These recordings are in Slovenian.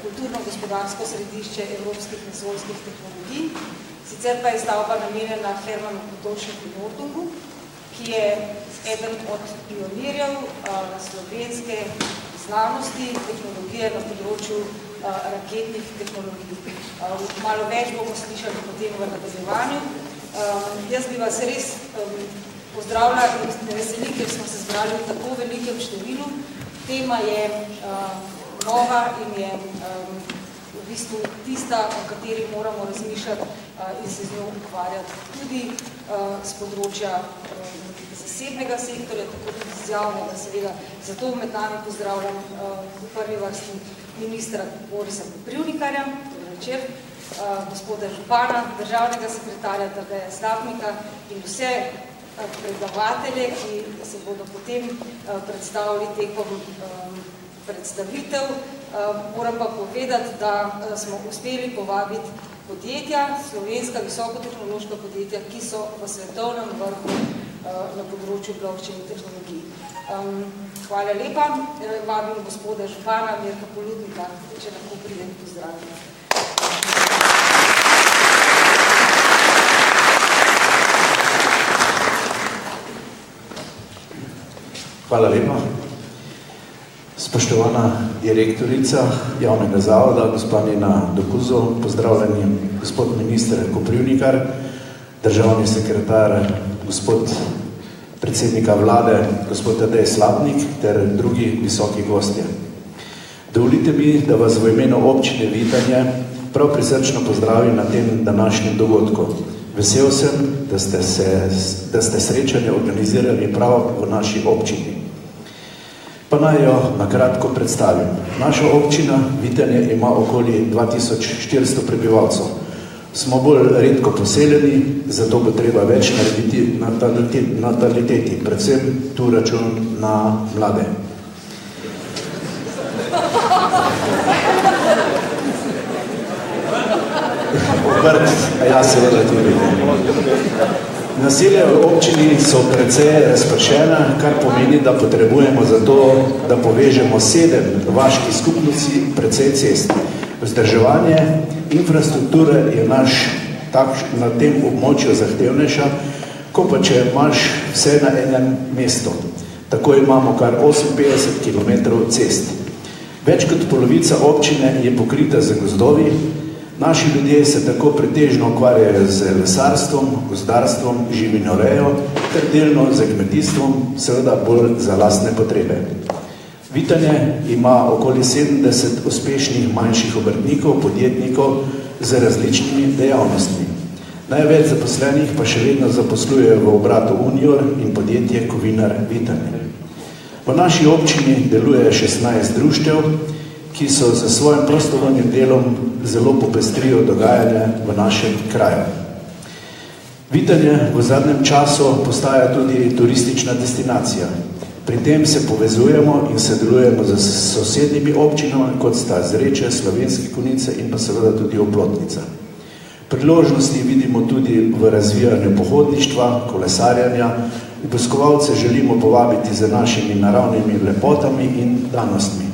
kulturno-gospodarsko središče evropskih vesoljskih tehnologij. Sicer pa je stavba namenjena Hermanu Potočniku Nordungu, ki je eden od pionirjev slovenske znanosti, tehnologije na področju raketnih tehnologij. Malo več bomo slišali potem v nadaljevanju. Jaz bi vas res pozdravila in me veseli, ker smo se zbrali v tako velikem številu. Tema je nova in je v bistvu tista, o kateri moramo razmišljati in se z njo ukvarjati tudi z področja zasebnega sektorja, tako tudi z javnega, seveda. Zato med nami pozdravljam v prvi vrsti ministra Borisa Koprivnikarja, dober večer, gospoda župana, državnega sekretarja Tadeja Slapnika in vse predavatelje, ki se bodo potem predstavili tekom predstavitev. Moram pa povedati, da smo uspeli povabiti podjetja, slovenska visokotehnološka podjetja, ki so v svetovnem vrhu na področju blockchain tehnologij. Hvala lepa. Vabim gospoda župana Mirka Polutnika, če lahko pridem pozdraviti. Hvala lepa. Spoštovana direktorica javnega zavoda, gospa Nina Dokuzo, pozdravljeni gospod minister Koprivnikar, državni sekretar, gospod predsednika vlade, gospod Tadej Slapnik ter drugi visoki gostje. Dovolite mi, da vas v imenu občine Vitanje prav prisrčno pozdravim na tem današnjem dogodku. Vesel sem, da ste srečanje organizirali prav v naši občini. Pa naj jo na kratko predstavim. Naša občina Vitanje ima okoli 2400 prebivalcev. Smo bolj redko poseljeni, zato bo treba več narediti nataliteti, predvsem tu račun na mlade. Ja, seveda tudi. Naselja v občini so precej razpršena, kar pomeni, da potrebujemo za to, da povežemo 7 vaških skupnosti, precej cest. Vzdrževanje infrastrukture je na tem območju zahtevnejša, ko pa če imaš vse na enem mestu. Tako imamo kar 58 km cest. Več kot polovica občine je pokrita z gozdovi, naši ljudje se tako pretežno ukvarjajo z lesarstvom, gozdarstvom, živinorejo ter delno z kmetijstvom, seveda bolj za lastne potrebe. Vitanje ima okoli 70 uspešnih manjših obrtnikov, podjetnikov z različnimi dejavnostmi. Največ zaposlenih pa še vedno zaposlujejo v obratu Unior in podjetje Kovinar Vitanje. V naši občini deluje 16 društev, ki so za svojim prostovoljnim delom zelo popestrijo dogajanje v našem kraju. Vitanje v zadnjem času postaja tudi turistična destinacija. Pri tem se povezujemo in sodelujemo z sosednjimi občinami, kot sta Zreče, Slovenske Konjice in pa seveda tudi Oplotnica. Priložnosti vidimo tudi v razvijanju pohodništva, kolesarjanja. Obiskovalce želimo povabiti z našimi naravnimi lepotami in danostmi.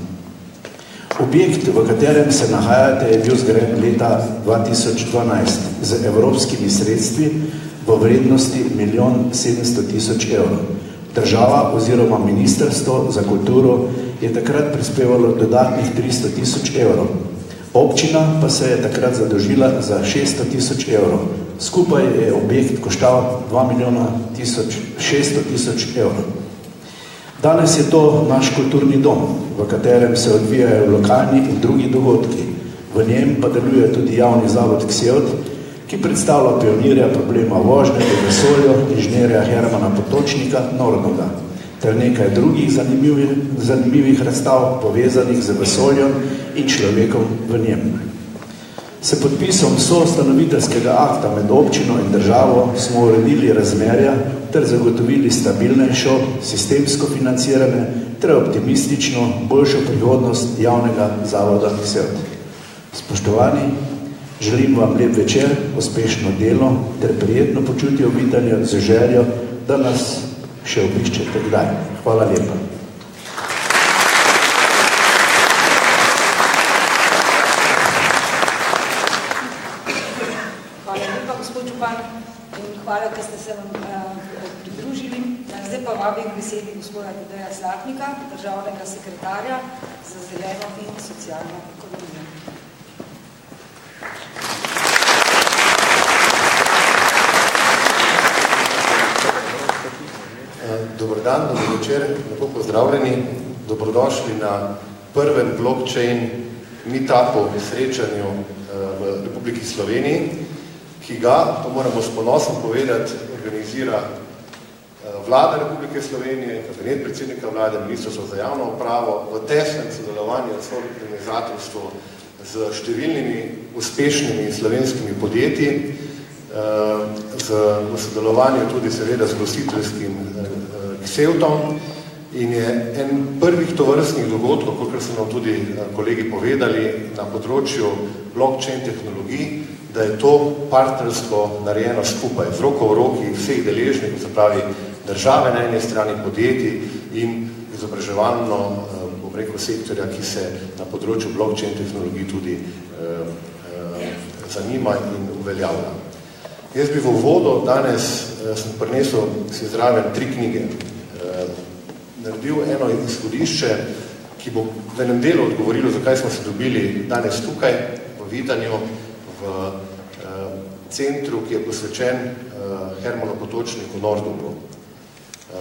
Objekt, v katerem se nahajate, je bil zgrajen leta 2012 z evropskimi sredstvi v vrednosti 1 700 000 evrov. Država oziroma Ministrstvo za kulturo je takrat prispevalo dodatnih 300 000 evrov. Občina pa se je takrat zadolžila za 600 000 evrov. Skupaj je objekt koštal 2 600 000 evrov. Danes je to naš kulturni dom, v katerem se odvijajo lokalni in drugi dogodki. V njem pa deluje tudi javni zavod Ksevt, ki predstavlja pionirja problema vožnje v vesolju inženirja Hermana Potočnika Nordoga, ter nekaj drugih zanimivih razstav povezanih z vesoljem in človekom v njem. S podpisom soustanoviteljskega akta med občino in državo smo uredili razmerja ter zagotovili stabilnejšo, sistemsko financiranje ter optimistično, boljšo prihodnost javnega zavoda Ksevt. Spoštovani, želim vam lep večer, uspešno delo ter prijetno počutje Vitanja z željo, da nas še obiščete kdaj. Hvala lepa. Hvala, da ste se nam pridružili. Zdaj pa vabim k besedi gospoda Tadeja Slapnika, državnega sekretarja za zeleno in socialno ekonomijo. Dober dan, dober večer, lepo pozdravljeni. Dobrodošli na prvem blockchain meetupu v srečanju v Republiki Sloveniji, ki ga, to moramo s ponosom povedati, organizira Vlada Republike Slovenije, kabinet predsednika vlade, Ministrstvo za javno upravo, v tesnem sodelovanju s organizatorstvom z številnimi uspešnimi slovenskimi podjetji, v sodelovanju tudi seveda z gostiteljskim Ksevtom, in je en prvih tovrstnih dogodkov, kakor so nam tudi kolegi povedali, na področju blockchain tehnologij, da je to partnerstvo narejeno skupaj, z roko v roki vseh deležnikov, se pravi države na eni strani, podjetij in izobraževalno, bom rekel, sektorja, ki se na področju blockchain tehnologij tudi zanima in uveljavlja. Jaz bi v uvodu danes sem prinesel si zraven 3 knjige. Naredil eno izhodišče, ki bo v enem delu odgovorilo, zakaj smo se dobili danes tukaj, v Vitanju, v centru, ki je posvečen Hermanu Potočniku Nordungu.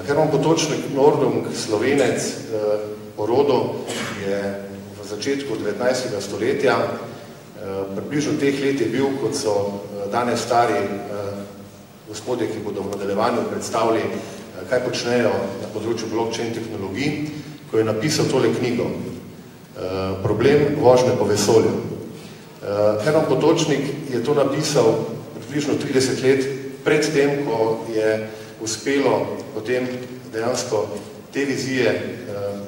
Herman Potočnik Nordung, Slovenec, po rodu, je v začetku 19. stoletja, približno teh let je bil, kot so danes stari gospodje, ki bodo v nadaljevanju predstavili, kaj počnejo na področju blockchain tehnologij, ko je napisal tole knjigo Problem vožnje po vesolju. Herman Potočnik je to napisal približno 30 let pred tem, ko je uspelo potem dejansko te vizije,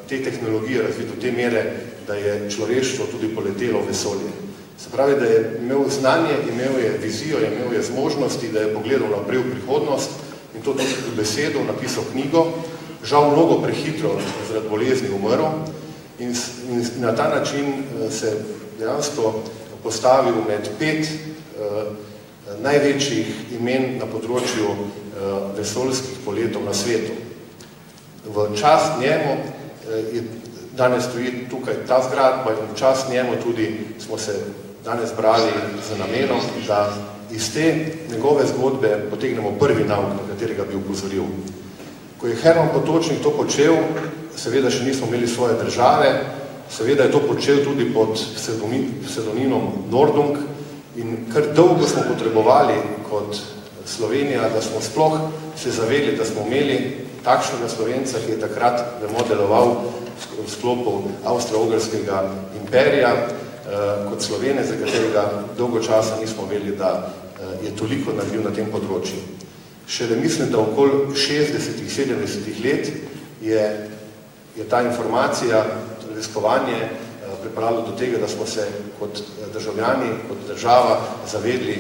te tehnologije razviti do te mere, da je človeštvo tudi poletelo v vesolje. Se pravi, da je imel znanje, imel je vizijo, imel je zmožnosti, da je pogledal naprej v prihodnost in to tudi v besedo, napisal knjigo, žal mnogo prehitro zaradi bolezni umrl in na ta način se dejansko postavil med 5 največjih imen na področju vesoljskih poletov na svetu. V čast njemu danes stoji tukaj ta zgradba in v čast njemu tudi smo se danes brali z namenom, da iz te njegove zgodbe potegnemo prvi nauk, na katerega bi upozoril. Ko je Herman Potočnik to počel, seveda še nismo imeli svoje države, seveda je to počel tudi pod pseudonimom Nordung in kar dolgo smo potrebovali kot Slovenija, da smo sploh se zavedli, da smo imeli takšnega Slovenca, ki je takrat deloval v sklopu Avstro-Ogrskega imperija, kot Slovene, za katerega dolgo časa nismo vedeli, da je toliko naredil na tem področju. Šele mislim, da okoli 60-70 let je ta informacija, raziskovanje pripravilo do tega, da smo se kot državljani, kot država zavedli,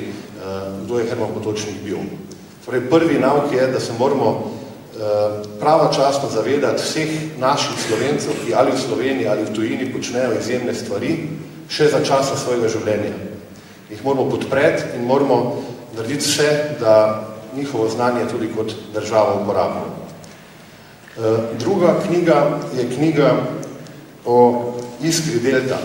kdo je Herman Potočnik bil. Torej, prvi nauk je, da se moramo pravočasno zavedati vseh naših Slovencev, ki ali v Sloveniji ali v tujini počnejo izjemne stvari, še za časa svojega življenja. Jih moramo podpreti in moramo narediti vse, da njihovo znanje tudi kot država uporabimo. Druga knjiga je knjiga o Iskri Delta.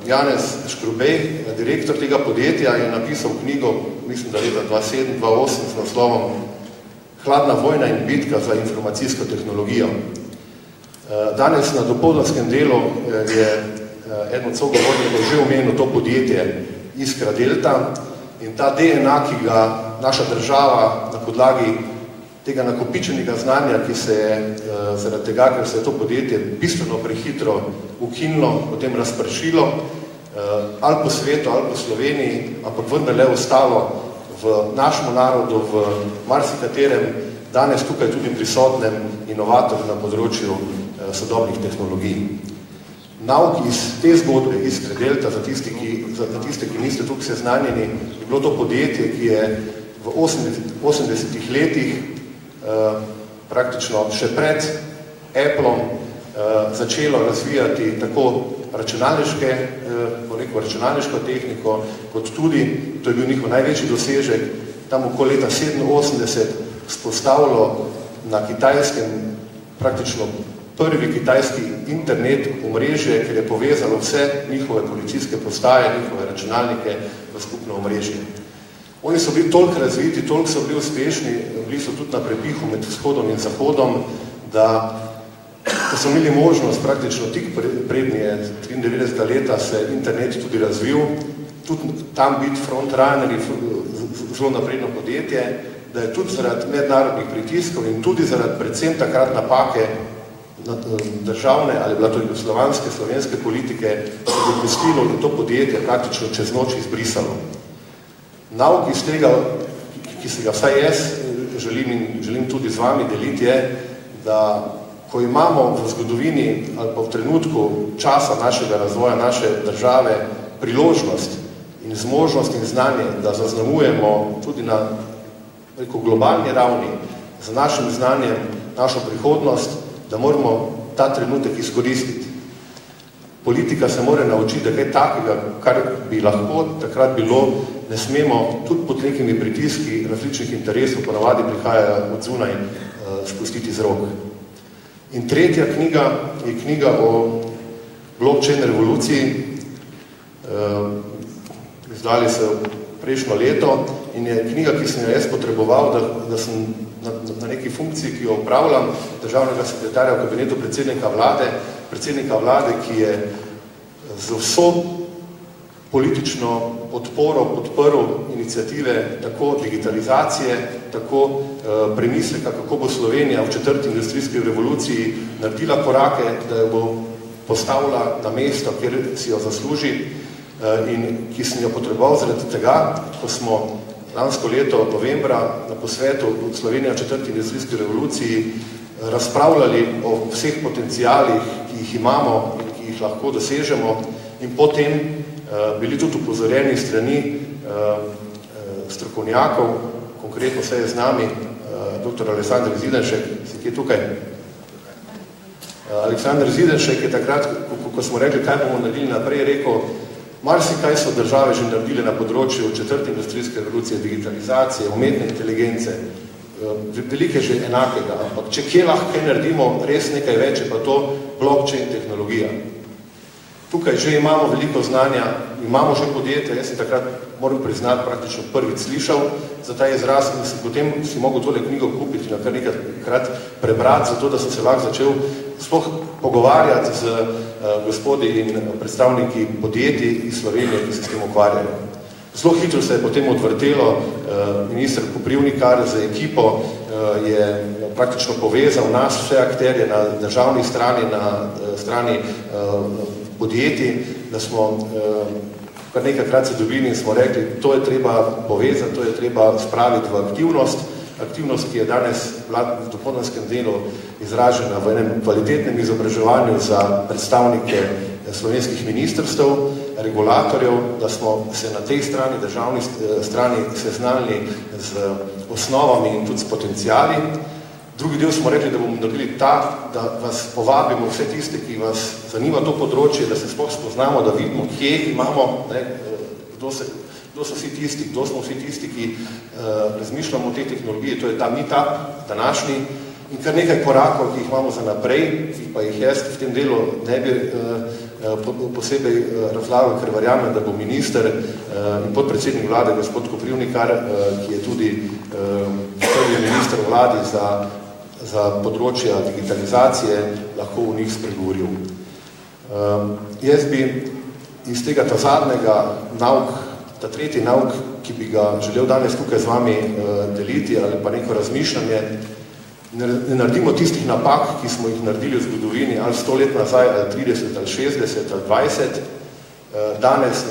Janez Škrubej, direktor tega podjetja, je napisal knjigo, mislim, da leta 2007-2008 z naslovom Hladna vojna in bitka za informacijsko tehnologijo. Danes na dopoldanskem delu je eden od sogovornikov že omenil to podjetje Iskra Delta in ta DNA, ki ga naša država na podlagi tega nakopičenega znanja, ki se je zaradi tega, ker se je to podjetje bistveno prehitro ukinilo, potem razpršilo, ali po svetu, ali po Sloveniji, ampak vendarle ostalo v našem narodu, v marsikaterem danes tukaj tudi prisotnem inovatorju na področju sodobnih tehnologij. Nauk iz te zgodbe, Iskre Delta, za tiste, ki niste tukaj seznanjeni, je bilo to podjetje, ki je v 80-ih letih, praktično še pred Appleom, začelo razvijati tako računalniško tehniko, kot tudi, to je bil njihov največji dosežek, tam okoli leta 87 vzpostavilo na Kitajskem praktično prvi kitajski internet omrežje, ker je povezalo vse njihove policijske postaje, njihove računalnike v skupno omrežje. Oni so bili toliko razviti, toliko so bili uspešni, bili so tudi na prepihu med vzhodom in zahodom, da so imeli možnost praktično tik prednje 93. leta se internet tudi razvil, tudi tam biti frontrunnerji, zelo napredno podjetje, da je tudi zaradi mednarodnih pritiskov in tudi zaradi predvsem takrat napake državne ali bila to jugoslovanske, slovenske politike, se je dopustilo in to podjetje praktično čez noč izbrisalo. Nauk iz tega, ki se ga vsaj jaz želim tudi z vami deliti, je, da ko imamo v zgodovini ali pa v trenutku časa našega razvoja, naše države, priložnost in zmožnost in znanje, da zaznamujemo tudi na globalni ravni z našim znanjem našo prihodnost, da moramo ta trenutek izkoristiti. Politika se mora naučiti, da kaj takega, kar bi lahko takrat bilo, ne smemo tudi pod nekimi pritiski različnih interesov, ponavadi prihajajo od zunaj, spustiti z rok. In tretja knjiga je knjiga o blockchain revoluciji. Izdali so prejšnjo leto in je knjiga, ki sem jo jaz potreboval, da sem na neki funkciji, ki jo upravljam, državnega sekretarja v kabinetu predsednika vlade, ki je z vso politično podporo podprl iniciative tako digitalizacije, tako premisleka, kako bo Slovenija v 4. industrijski revoluciji naredila korake, da jo bo postavila na mesto, kjer si jo zasluži in ki sem jo potreboval zaradi tega, ko smo lansko leto novembra na posvetu v Sloveniji v 4. industrijski revoluciji razpravljali o vseh potencijalih, ki jih imamo in ki jih lahko dosežemo in potem bili tudi upozorjeni strani strokovnjakov, konkretno se je z nami dr. Aleksander Zidenšek, si kje tukaj? Aleksandr Zidenšek je takrat, ko smo rekli, kaj bomo naredili naprej, rekel, marsikaj so države že naredile na področju 4. industrijske revolucije, digitalizacije, umetne inteligence, velike že enakega, ampak če kje lahko kaj naredimo, res nekaj več, je pa to blockchain tehnologija. Tukaj že imamo veliko znanja, imamo že podjetja, jaz sem takrat, moram priznati, praktično prvič slišal za ta izraz in potem si mogel tole knjigo kupiti in kar nekajkrat prebrati, zato da sem se lahko začel sploh pogovarjati z gospodi in predstavniki podjetij iz Slovenije, ki se s tem ukvarjajo. Zelo hitro se je potem odvrtelo, minister Koprivnikar z ekipo je praktično povezal nas, vse akterje na državni strani, na strani podjetij, da smo kar nekajkrat se dobili in smo rekli, to je treba povezati, to je treba spraviti v aktivnost, ki je danes v dopoldanskem delu izražena v enem kvalitetnem izobraževanju za predstavnike slovenskih ministrstev, regulatorjev, da smo se na tej strani, državni strani seznanili z osnovami in tudi s potenciali. Drugi del smo rekli, da bomo naredili tak, da vas povabimo vse tiste, ki vas zanima to področje, da se sploh spoznamo, da vidimo, kje imamo, kdo so vsi tisti, kdo smo vsi tisti, ki razmišljamo o tej tehnologiji, to je ta meetup, današnji, in kar nekaj korakov, ki jih imamo za naprej, ki pa jih jaz v tem delu ne bi posebej razlagal, ker verjamem, da bo minister in podpredsednik vlade, gospod Koprivnikar, ki je tudi prvi minister vladi za področja digitalizacije, lahko v njih spregovoril. Jaz bi iz tega ta zadnjega nauk, ta tretji nauk, ki bi ga želel danes tukaj z vami deliti ali pa neko razmišljanje, ne naredimo tistih napak, ki smo jih naredili v zgodovini, ali 100 let nazaj, ali 30, ali 60, ali 20. Danes,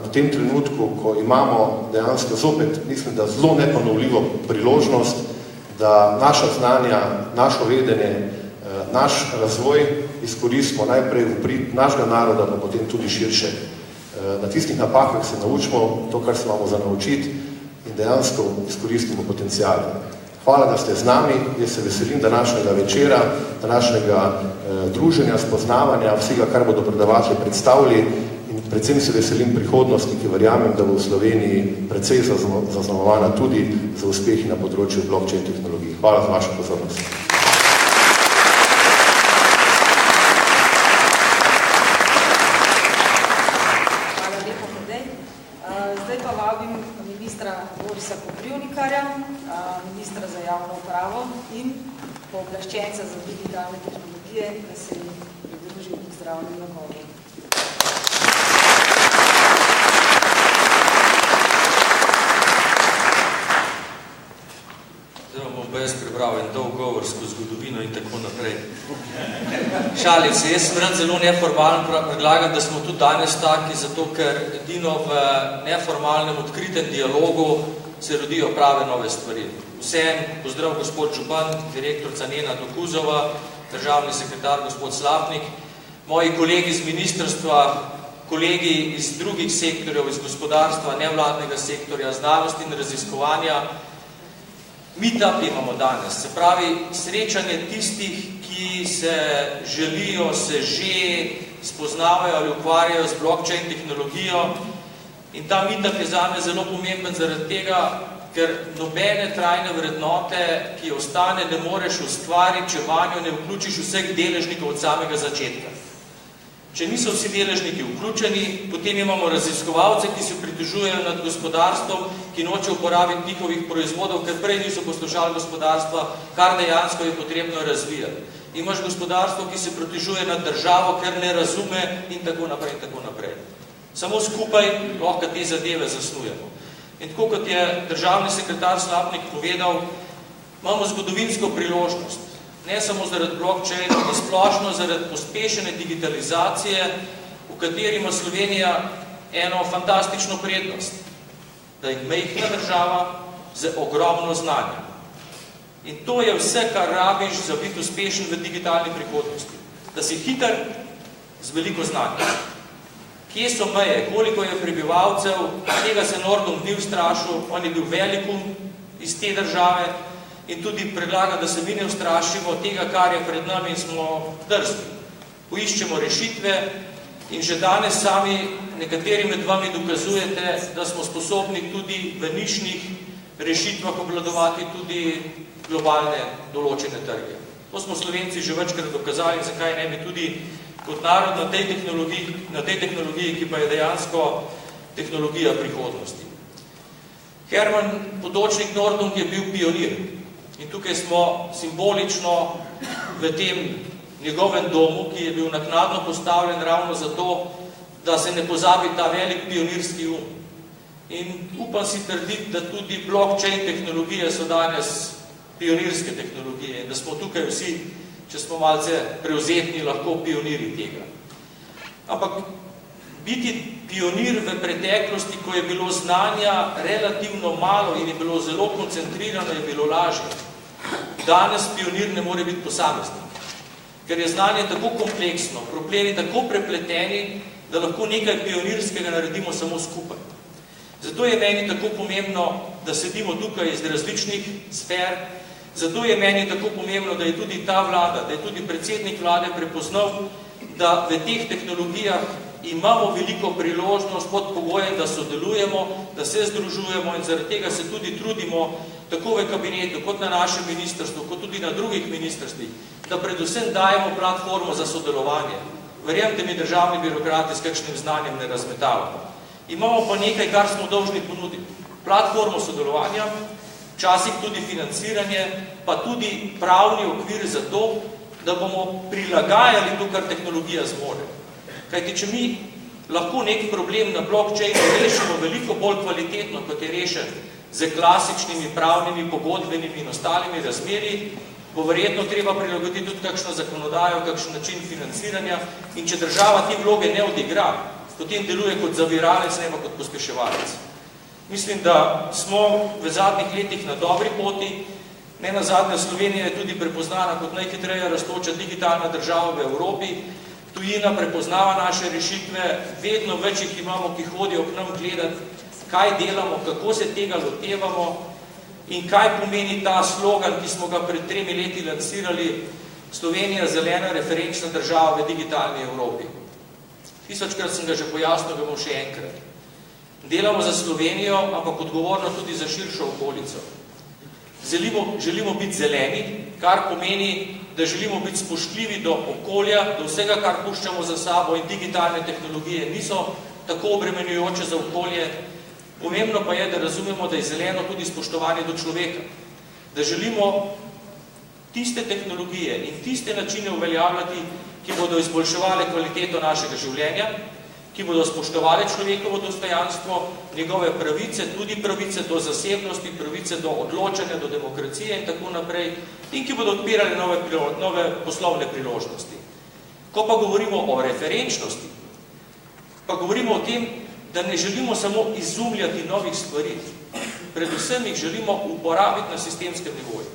v tem trenutku, ko imamo dejansko zopet, mislim, da zelo neponovljivo priložnost, da naša znanja, našo vedenje, naš razvoj izkoristimo najprej v prid našega naroda, pa potem tudi širše. Na tistih napakah se naučimo to, kar se imamo za naučiti in dejansko izkoristimo potencijale. Hvala, da ste z nami. Jaz se veselim današnjega večera, današnjega druženja, spoznavanja, vsega, kar bodo predavatelji predstavili in predvsem se veselim prihodnosti, ki verjamem, da bo v Sloveniji precej zaznamovana tudi za uspehi na področju blockchain tehnologij. Hvala za vašo pozornost. Hvala lepo, Tadej. Zdaj pa vabim ministra Borisa Koprivnikarja, ministra za javno upravo in pooblaščenca za digitalne tehnologije, da se jim pridruži v pozdravljanju nagovoru. Zdaj bom pa jaz prebral en dolg govor skozi zgodovino in tako naprej. Šalim se, jaz sem rad zelo neformalen, predlagam, da smo tudi danes taki, zato ker edino v neformalnem odkritem dialogu se rodijo prave nove stvari. Vsem pozdrav gospod župan, direktorca Nena Dokuzova, državni sekretar gospod Slapnik, moji kolegi iz ministrstva, kolegi iz drugih sektorjev, iz gospodarstva, nevladnega sektorja, znanosti in raziskovanja. Meetup imamo danes, se pravi srečanje tistih, ki se želijo, se že spoznavajo ali ukvarjajo z blockchain tehnologijo. In ta meetup je zame zelo pomemben zaradi tega, ker nobene trajne vrednote, ki ostane, ne moreš ustvariti, če vanjo ne vključiš vseh deležnikov od samega začetka. Če niso vsi deležniki vključeni, potem imamo raziskovalce, ki se pritožujejo nad gospodarstvom, ki noče uporabiti njihovih proizvodov, ker prej niso poslušali gospodarstva, kar dejansko je potrebno razvijati. Imaš gospodarstvo, ki se pritožuje nad državo, ker ne razume in tako naprej in tako naprej. Samo skupaj lahko te zadeve zasnujemo. In tako kot je državni sekretar Slapnik povedal, imamo zgodovinsko priložnost. Ne samo zaradi blockchain, ampak splošno zaradi pospešene digitalizacije, v kateri ima Slovenija eno fantastično prednost, da je majhna država z ogromno znanja. In to je vse, kar rabiš za biti uspešen v digitalni prihodnosti. Da si hiter z veliko znanja. Kje so meje, koliko je prebivalcev, tega se Nordum ni ustrašil, on je bil velikum iz te države in tudi predlagam, da se mi ne ustrašimo tega, kar je pred nami in smo drzni. Poiščemo rešitve in že danes sami nekateri med vami dokazujete, da smo sposobni tudi v nišnih rešitvah obvladovati tudi globalne določene trge. To smo Slovenci že večkrat dokazali, zakaj ne bi tudi kot narod na tej tehnologiji, ki pa je dejansko tehnologija prihodnosti. Herman Potočnik Nordung je bil pionir in tukaj smo simbolično v tem njegovem domu, ki je bil naknadno postavljen ravno zato, da se ne pozabi ta velik pionirski um. In upam si trditi, da tudi blockchain tehnologije so danes pionirske tehnologije in da smo tukaj vsi, če smo malce prevzetni, lahko pioniri tega. Ampak biti pionir v preteklosti, ko je bilo znanja relativno malo in je bilo zelo koncentrirano, je bilo lažje. Danes pionir ne more biti posameznik, ker je znanje tako kompleksno, problemi tako prepleteni, da lahko nekaj pionirskega naredimo samo skupaj. Zato je meni tako pomembno, da sedimo tukaj iz različnih sfer, zato je meni tako pomembno, da je tudi ta vlada, da je tudi predsednik vlade prepoznal, da v teh tehnologijah imamo veliko priložnost pod pogojem, da sodelujemo, da se združujemo in zaradi tega se tudi trudimo tako v kabinetu, kot na našem ministrstvu, kot tudi na drugih ministrstvih, da predvsem dajemo platformo za sodelovanje. Verjemite mi, državni birokrati s kakšnim znanjem ne razmetavamo. Imamo pa nekaj, kar smo dolžni ponuditi. Platformo sodelovanja, včasih tudi financiranje, pa tudi pravni okvir za to, da bomo prilagajali to, kar tehnologija zmore. Kajti, če mi lahko nek problem na blockchainu rešimo veliko bolj kvalitetno, kot je rešen z klasičnimi pravnimi, pogodbenimi in ostalimi razmeri, bo verjetno treba prilagoditi tudi kakšno zakonodajo, kakšen način financiranja in če država te vloge ne odigra, potem deluje kot zaviralec, ne pa kot pospeševalec. Mislim, da smo v zadnjih letih na dobri poti, ne nazadnje Slovenija je tudi prepoznana kot najhitreje rastoča digitalna država v Evropi, tujina prepoznava naše rešitve, vedno več jih imamo, ki hodijo k nam gledati, kaj delamo, kako se tega lotevamo in kaj pomeni ta slogan, ki smo ga pred 3 leti lansirali, Slovenija zelena referenčna država v digitalni Evropi. Tisočkrat sem ga že pojasnil, ga bom še enkrat. Delamo za Slovenijo, ampak odgovorno tudi za širšo okolico. Želimo biti zeleni, kar pomeni, da želimo biti spoštljivi do okolja, do vsega, kar puščamo za sabo in digitalne tehnologije niso tako obremenjujoče za okolje. Pomembno pa je, da razumemo, da je zeleno tudi spoštovanje do človeka. Da želimo tiste tehnologije in tiste načine uveljavljati, ki bodo izboljševali kvaliteto našega življenja, ki bodo spoštovali človekovo dostojanstvo, njegove pravice, tudi pravice do zasebnosti, pravice do odločanja, do demokracije in tako naprej, in ki bodo odpirali nove poslovne priložnosti. Ko pa govorimo o referenčnosti, pa govorimo o tem, da ne želimo samo izumljati novih stvari, predvsem jih želimo uporabiti na sistemskem nivoju.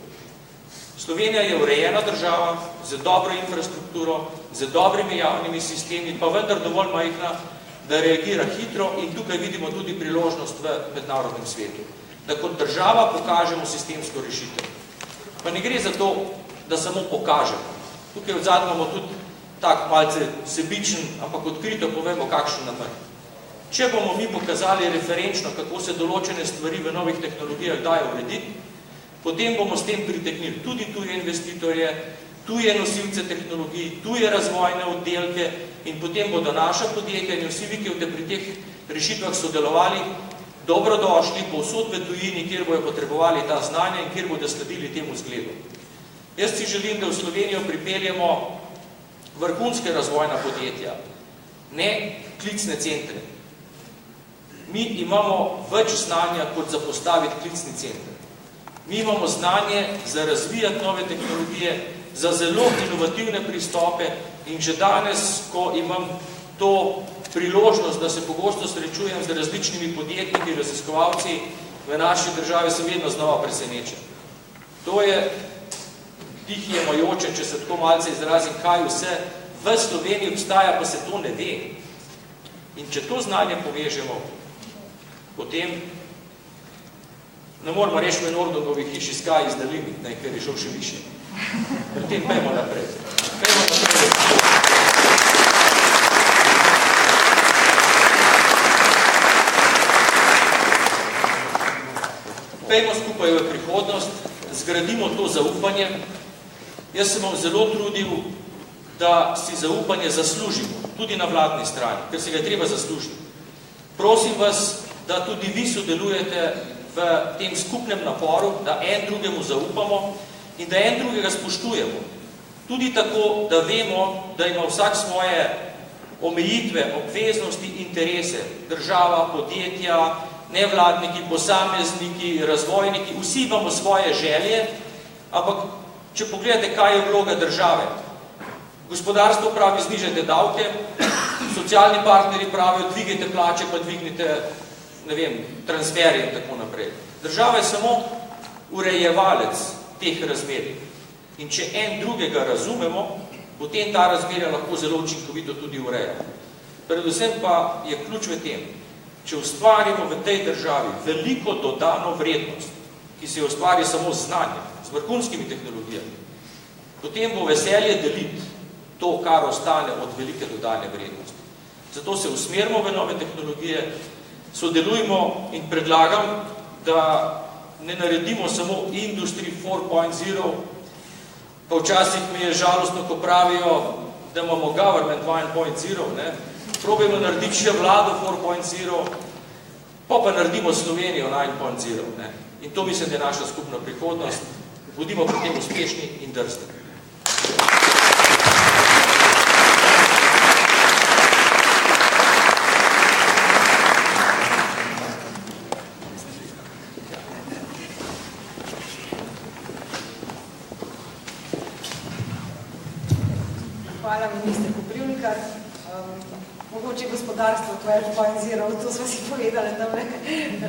Slovenija je urejena država, z dobro infrastrukturo, z dobrimi javnimi sistemi, pa vendar dovolj majhna, da reagira hitro in tukaj vidimo tudi priložnost v mednarodnem svetu. Da kot država pokažemo sistemsko rešitev. Pa ne gre za to, da samo pokažemo. Tukaj od zadnje imamo tudi tak malce sebičen, ampak odkrito povemo, kakšen namen. Če bomo mi pokazali referenčno, kako se določene stvari v novih tehnologijah dajo urediti, potem bomo s tem pritegnili tudi tuje investitorje, tuje nosilce tehnologij, tuje razvojne oddelke in potem bodo naša podjetja in vsi vi, ki boste pri teh rešitvah sodelovali, dobrodošli povsod v tujini, kjer bojo potrebovali ta znanja in kjer bodo sledili temu zgledu. Jaz si želim, da v Slovenijo pripeljemo vrhunske razvojna podjetja, ne klicne centre. Mi imamo več znanja, kot za postaviti klicni center. Mi imamo znanje za razvijati nove tehnologije, za zelo inovativne pristope in že danes, ko imam to priložnost, da se pogosto srečujem z različnimi podjetniki, raziskovalci v naši državi, sem vedno znova presenečen. To je dihjemajoče, če se tako malce izrazim, kaj vse v Sloveniji obstaja, pa se to ne ve. In če to znanje povežemo, potem Ne moramo reči v Nordungovi hiši Sky is the limit, ker je šel še više. Pri tem pejmo naprej. Pejmo skupaj v prihodnost, zgradimo to zaupanje. Jaz sem vam zelo trudil, da si zaupanje zaslužimo, tudi na vladni strani, ker se ga je treba zaslužiti. Prosim vas, da tudi vi sodelujete v tem skupnem naporu, da en drugemu zaupamo in da en drugega spoštujemo. Tudi tako, da vemo, da ima vsak svoje omejitve, obveznosti, interese. Država, podjetja, nevladniki, posamezniki, razvojniki, vsi imamo svoje želje, ampak če pogledate, kaj je vloga države. Gospodarstvo pravi, znižajte davke, socialni partneri pravijo, dvigajte plače, pa dvignite transferje in tako naprej. Država je samo urejevalec teh razmerij. In če en drugega razumemo, potem ta razmerja lahko zelo učinkovito tudi ureja. Predvsem pa je ključ v tem, če ustvarimo v tej državi veliko dodano vrednost, ki se jo ustvari samo z znanjem, z vrhunskimi tehnologijami, potem bo veselje deliti to, kar ostane od velike dodane vrednosti. Zato se usmerimo v nove tehnologije, sodelujmo in predlagam, da ne naredimo samo Industry 4.0, pa včasih mi je žalostno, ko pravijo, da imamo Government 1.0, probajmo narediti še vlado 4.0, pa naredimo Slovenijo 9.0. In to mislim, da je naša skupna prihodnost. Bodimo pri tem uspešni in drzni. Hvala, minister Koprivnikar. Mogoče gospodarstvo 2.0, to smo si povedali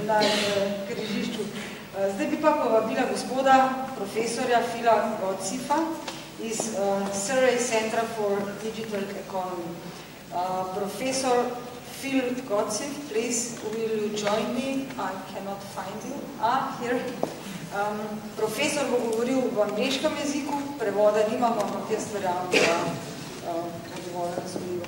na križišču. Zdaj bi pa povabila gospoda profesorja Phila Gottschiefa iz Surrey Center for Digital Economy. Professor Phil Gottschieff, please, will you join me? I cannot find you. Here. Profesor bo govoril v angleškem jeziku, prevoda nimamo, ampak jaz verjamem, da dovolj razumljivo.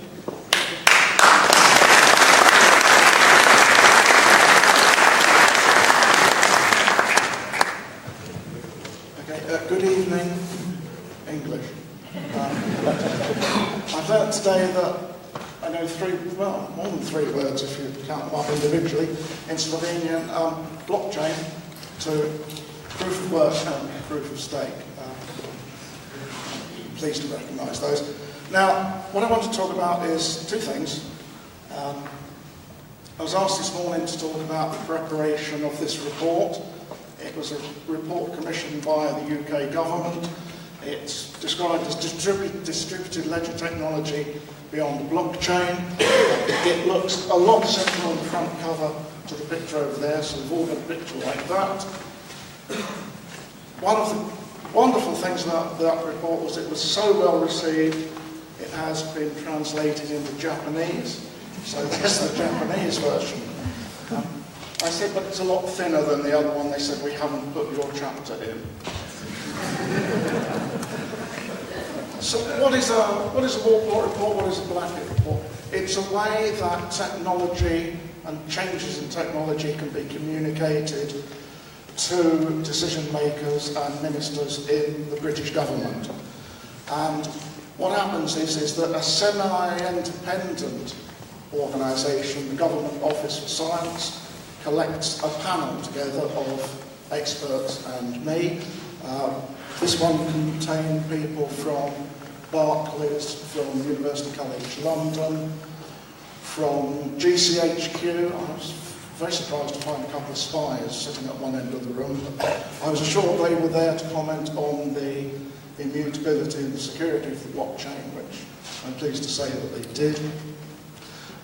Good evening, English. I've learnt today that I know more than three words if you count them up individually in Slovenian. Blockchain to proof of work and proof of stake. Pleased to recognise those. Now, what I want to talk about is two things. I was asked this morning to talk about the preparation of this report. It was a report commissioned by the UK government. It's described as distributed ledger technology beyond blockchain. It looks a lot simpler on the front cover to the picture over there, so we've all got a picture like that. One of the wonderful things about that report was it was so well received, it has been translated into Japanese, so there's the Japanese version. I said, but it's a lot thinner than the other one. They said, we haven't put your chapter in. So what is a Walport report? What is a Blackett report? It's a way that technology and changes in technology can be communicated to decision makers and ministers in the British government. And what happens is that a semi-independent organisation, the Government Office for Science, collects a panel together of experts and me. This one contained people from Barclays, from University College London, from GCHQ. I was very surprised to find a couple of spies sitting at one end of the room. I was assured they were there to comment on the immutability and the security of the blockchain, which I'm pleased to say that they did.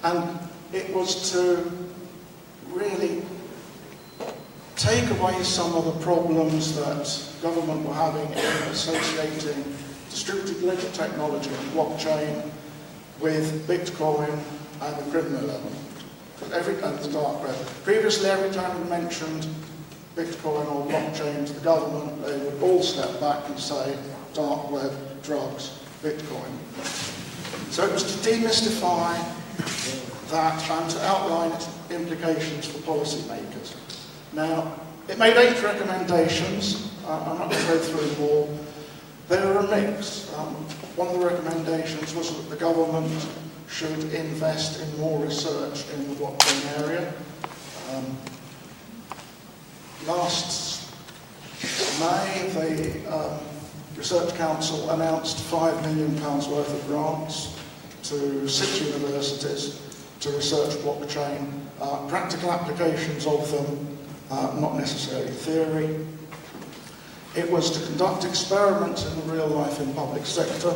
And it was to really take away some of the problems that government were having in associating distributed ledger technology and blockchain with Bitcoin and the criminal element. And the dark web. Previously, every time we mentioned Bitcoin or blockchain to the government, they would all step back and say, dark web, drugs, Bitcoin. So it was to demystify that and to outline its implications for policymakers. Now, it made 8 recommendations. I'm not going to go through them all. They were a mix. One of the recommendations was that the government should invest in more research in the blockchain area. Last May, the Research Council announced £5 million worth of grants to 6 universities to research blockchain, practical applications of them, not necessarily theory. It was to conduct experiments in the real life in public sector,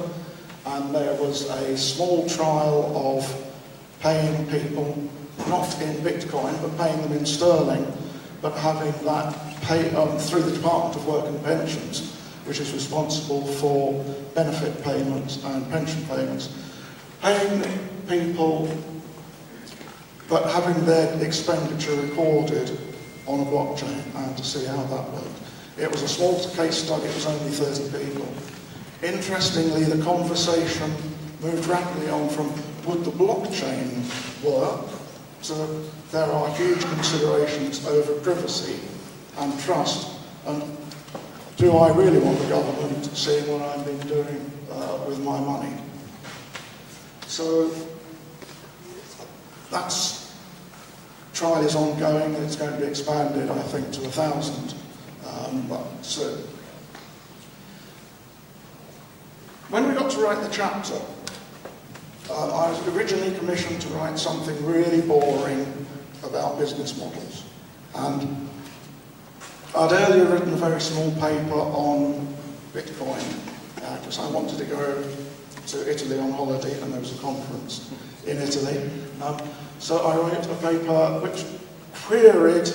and there was a small trial of paying people, not in Bitcoin, but paying them in sterling, but having that pay through the Department of Work and Pensions, which is responsible for benefit payments and pension payments, paying people but having their expenditure recorded on a blockchain, and to see how that worked. It was a small case study, it was only 30 people. Interestingly, the conversation moved rapidly on from would the blockchain work to there are huge considerations over privacy and trust, and do I really want the government seeing what I've been doing with my money? So that's trial is ongoing, and it's going to be expanded, I think, to 1,000. When we got to write the chapter, I was originally commissioned to write something really boring about business models. And I'd earlier written a very small paper on Bitcoin, because I wanted to go to Italy on holiday, and there was a conference in Italy. So I wrote a paper which queried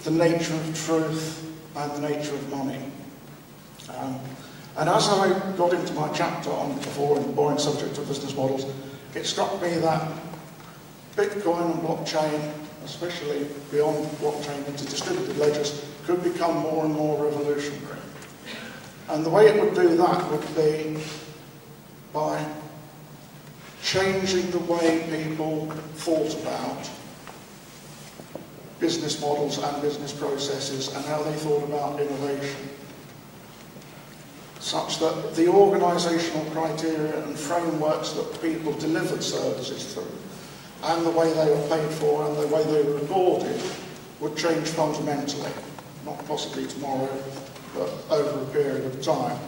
the nature of truth and the nature of money. And as I got into my chapter on the boring subject of business models, it struck me that Bitcoin and blockchain, especially beyond blockchain into distributed ledgers, could become more and more revolutionary. And the way it would do that would be by changing the way people thought about business models and business processes and how they thought about innovation, such that the organisational criteria and frameworks that people delivered services through, and the way they were paid for and the way they were recorded, would change fundamentally, not possibly tomorrow, but over a period of time.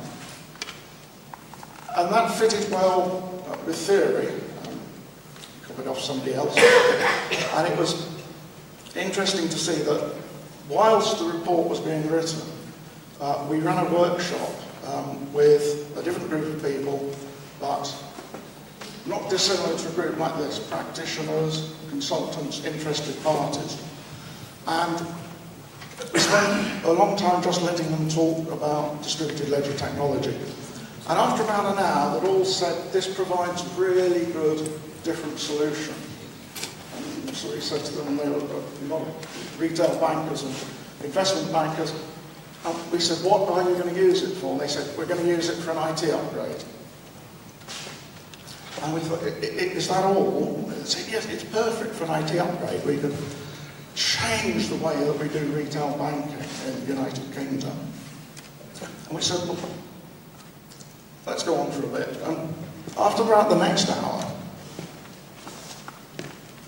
And that fitted well with theory, copied off somebody else, and it was interesting to see that whilst the report was being written, we ran a workshop with a different group of people, but not dissimilar to a group like this, practitioners, consultants, interested parties. And we spent a long time just letting them talk about distributed ledger technology. And after about an hour, they'd all said, this provides a really good, different solution. And so we said to them, and they were a lot of retail bankers and investment bankers, and we said, what are you going to use it for? And they said, we're going to use it for an IT upgrade. And we thought, is that all? They said, yes, it's perfect for an IT upgrade. We could change the way that we do retail banking in the United Kingdom. And we said, well, let's go on for a bit. And after about the next hour,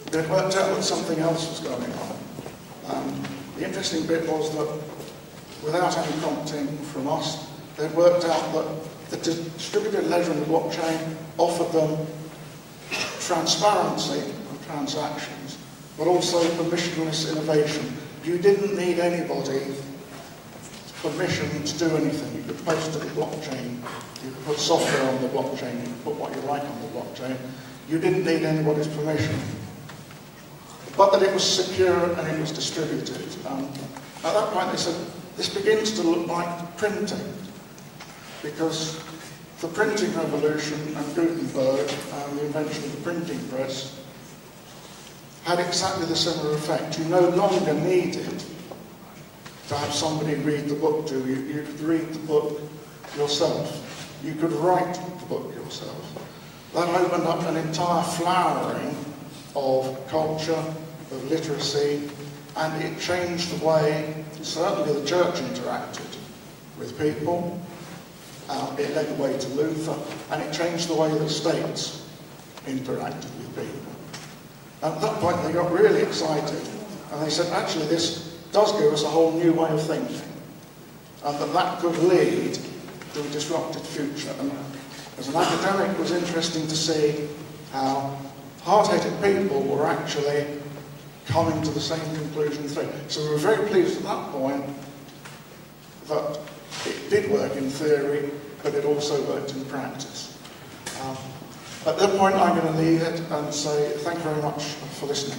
it worked out that something else was going on. And the interesting bit was that without any prompting from us, they worked out that the distributed ledger and the blockchain offered them transparency of transactions, but also permissionless innovation. You didn't need anybody's permission to do anything. You could post to the blockchain, you could put software on the blockchain, you could put what you like on the blockchain. You didn't need anybody's permission. But that it was secure and it was distributed. At that point they said, this begins to look like printing, because the printing revolution and Gutenberg and the invention of the printing press had exactly the similar effect. You no longer needed to to have somebody read the book to you. You could read the book yourself. You could write the book yourself. That opened up an entire flowering of culture, of literacy, and it changed the way, certainly the church interacted with people. It led the way to Luther, and it changed the way that states interacted with people. And at that point they got really excited, and they said, actually this does give us a whole new way of thinking, and that could lead to a disrupted future. And as an academic, it was interesting to see how hard-headed people were actually coming to the same conclusion through. So we were very pleased at that point that it did work in theory, but it also worked in practice. At that point, I'm going to leave it and say thank you very much for listening.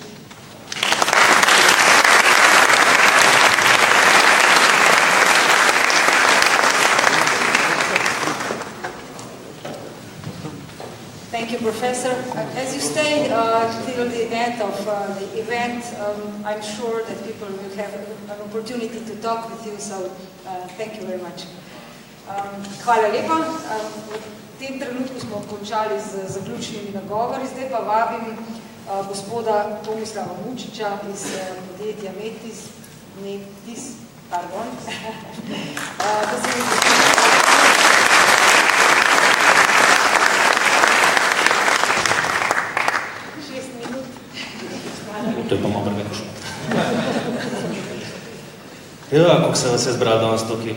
Thank you, Professor. As you stay till the end of the event, I'm sure that people will have an opportunity to talk with you, so thank you very much. Hvala lepa. V tem trenutku smo končali z zaključnimi nagovori, zdaj pa vabim gospoda Tomislava Mučiča iz podjetja Metis, pardon, da se mi To je pa malo preveč. Ja, kako se vas je zbral danes tukaj.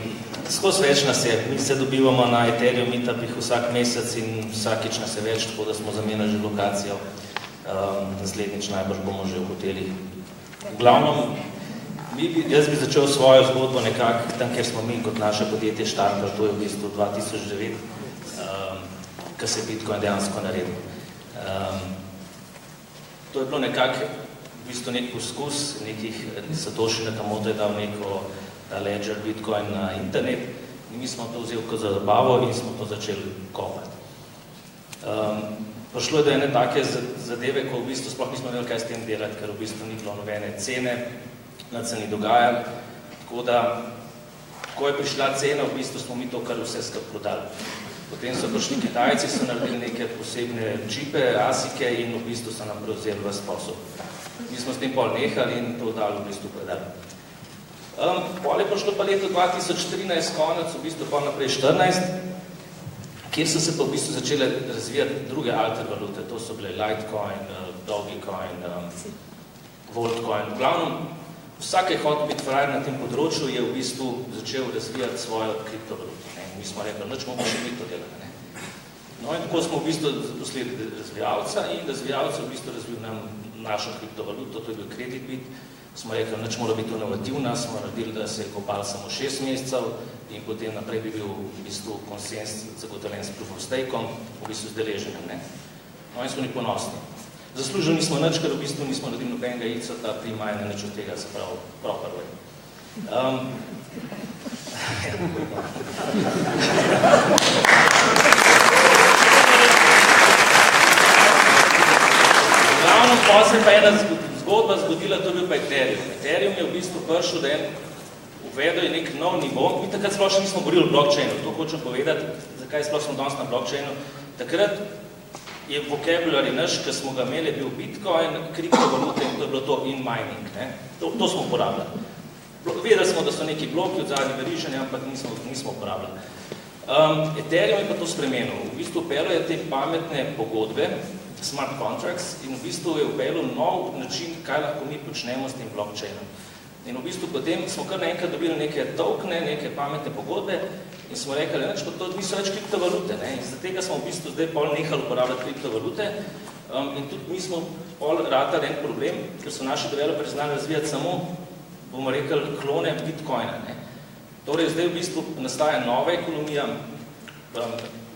Skozi več nas je. Mi se dobivamo na Ethereum meetupih vsak mesec in vsakič nas je več, tako da smo zamenjali že lokacijo. Naslednjič najbrž bomo že v hotelih. V glavnem, jaz bi začel svojo zgodbo nekako tam, kjer smo mi kot naše podjetje štartali, to je v bistvu 2009, ko se je Bitcoin dejansko naredil. To je bilo nekako v bistvu nek poskus, Satoshi Nakamoto je dal neko ledger Bitcoin na internet in mi smo to vzeli kot za zabavo in smo to začeli kopati. Prišlo je do ene take zadeve, ko v bistvu sploh nismo imeli kaj s tem delati, ker v bistvu ni bilo nobene cene, nad se ni dogajali, tako da, ko je prišla cena, v bistvu smo mi to kar vse skupaj prodali. Potem so prišli Kitajci, so naredili neke posebne čipe, asike in v bistvu so nam prevzeli ves posel. Mi smo s tem pol nehali in to dali v bistvu predali. Pol je prišlo pa leto 2013 konec, v bistvu pa naprej 2014, kjer so se pa v bistvu začele razvijati druge alter valute. To so bile Litecoin, Dogecoin, Voltcoin. V glavnem, vsak je hotel biti frajer na tem področju, je v bistvu začel razvijati svojo kriptovaluto. Mi smo rekli, nič bomo še mi to delali. No in tako smo v bistvu zaposlili razvijalca in razvijalca v bistvu razvil nam našo kriptovaluto, to je bil KreditBit. Smo rekli, nič mora biti inovativna, smo naredili, da se je kopal samo 6 mesecev in potem naprej bi bil v bistvu konsens zagotovljen s proof of stakeom, v bistvu z deleženjem. No in smo ni ponosni. Zaslužili nismo nič, ker v bistvu nismo naredili nobenega ICO-ta, primajne nič od tega, se pravi proper way. Glavno pa se pa ena zgodba zgodila, to je bil pa Ethereum. Ethereum je v bistvu prišel, da je uvedel nek nov nivo. Mi takrat sploh še nismo govorili o blockchainu, to hočem povedati, zakaj sploh smo danes na blockchainu. Takrat je vocabulary naš, ki smo ga imeli, bil Bitcoin, kriptovalute in to je bilo to in mining. To smo uporabljali. Vedeli smo, da so neki bloki od zadnje veriženja, ampak nismo uporabljali. Ethereum je pa to spremenil. V bistvu upelo je te pametne pogodbe, smart contracts, in v bistvu je upelo nov način, kaj lahko mi počnemo s tem blockchainom. In v bistvu potem smo kar naenkrat dobili neke tokene, neke pametne pogodbe in smo rekli, neč, pa to niso več kriptovalute. In zaradi tega smo v bistvu zdaj pol nehali uporabljati kriptovalute in tudi mi smo pol ratali en problem, ker so naši developeri znali razvijati samo, bomo rekli, klone Bitcoina. Torej, zdaj v bistvu nastaja nova ekonomija, v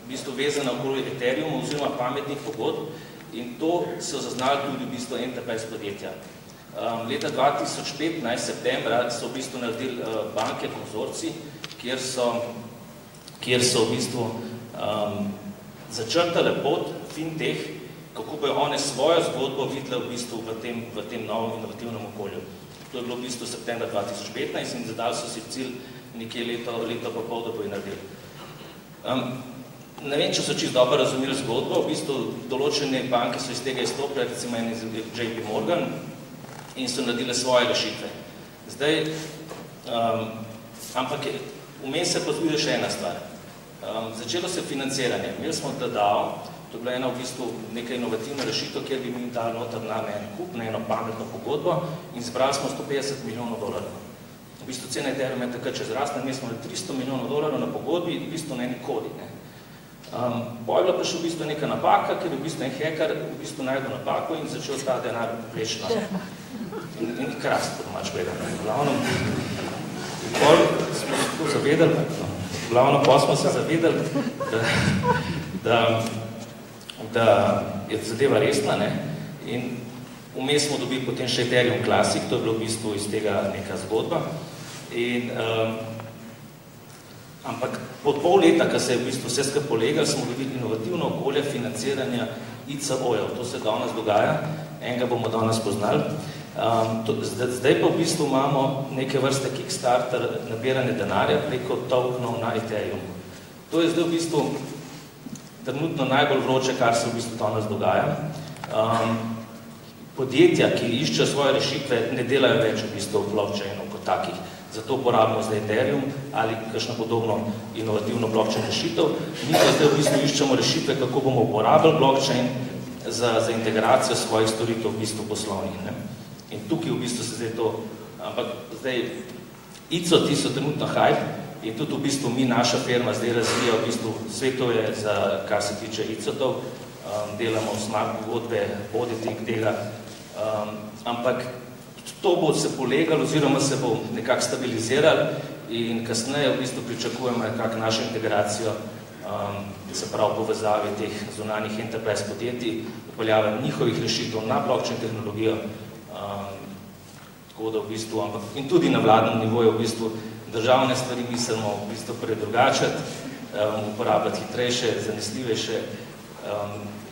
bistvu vezana okoli Ethereum oziroma pametnih pogodb in to so zaznali tudi v bistvu enterprise podjetja. Leta 2015, septembra, so v bistvu naredili banke konzorci, kjer so v bistvu začrtale pot fintech, kako bojo one svojo zgodbo videle v bistvu v tem novem inovativnem okolju. To je bilo v bistvu septembra 2015 in zadali so si cilj nekje leto pa pol, da bo je naredili. Ne vem, če so čisto dobro razumeli zgodbo, v bistvu določene banke so iz tega izstopile, recimo en iz JP Morgan, in so naredile svoje rešitve. Zdaj, ampak vmes se pozvide še ena stvar. Začelo se financiranje. Imeli smo DAO, to je bila ena v bistvu neka inovativna rešitev, kjer bi mi dali noter na en kup, na eno pametno pogodbo in zbrali smo $150 milijonov. V bistvu cena Ethereum je takrat čez rast, mi smo $300 milijonov na pogodbi, v bistvu na eni kodi. Potem je bila pa še v bistvu neka napaka, ker je v bistvu en hacker v bistvu najdel napako in začel ta denar vleči nazaj. In krast, po domač gledano. Glavno pa smo se zavedali, da je zadeva resna, ne? In vmes smo dobili potem še Ethereum Classic, to je bilo v bistvu iz tega neka zgodba. Ampak pod pol leta, ko se je v bistvu vse skupaj polegali, smo dobili inovativno okolje financiranja ICO-jev. To se danes dogaja, enega bomo danes poznali. Zdaj pa v bistvu imamo neke vrste Kickstarter nabiranje denarja preko tokenov na Ethereum. To je zdaj v bistvu trenutno najbolj vroče, kar se v bistvu danes dogaja. Podjetja, ki iščejo svoje rešitve, ne delajo več v bistvu blockchainov kot takih. Zato uporabimo zdaj Ethereum ali kakšno podobno inovativno blockchain rešitev. Mi pa zdaj v bistvu iščemo rešitve, kako bomo uporabili blockchain za integracijo svojih storitev v bistvu poslovnih. Ne? In tukaj v bistvu se zdaj to, ampak zdaj ICO-ti so trenutno hype in tudi v bistvu mi, naša firma, zdaj razvija v bistvu svetuje, kar se tiče ICO-tov, delamo smart pogodbe, auditing tega, ampak to bo se polegalo oziroma se bo nekako stabiliziralo in kasneje v bistvu pričakujemo nekako našo integracijo, se pravi povezave teh zunanjih enterprise podjetij, upeljave njihovih rešitev na blockchain tehnologijo, tako da v bistvu, ampak in tudi na vladnem nivoju v bistvu državne stvari mislimo v bistvu predrugačati, uporabljati hitrejše, zanesljivejše,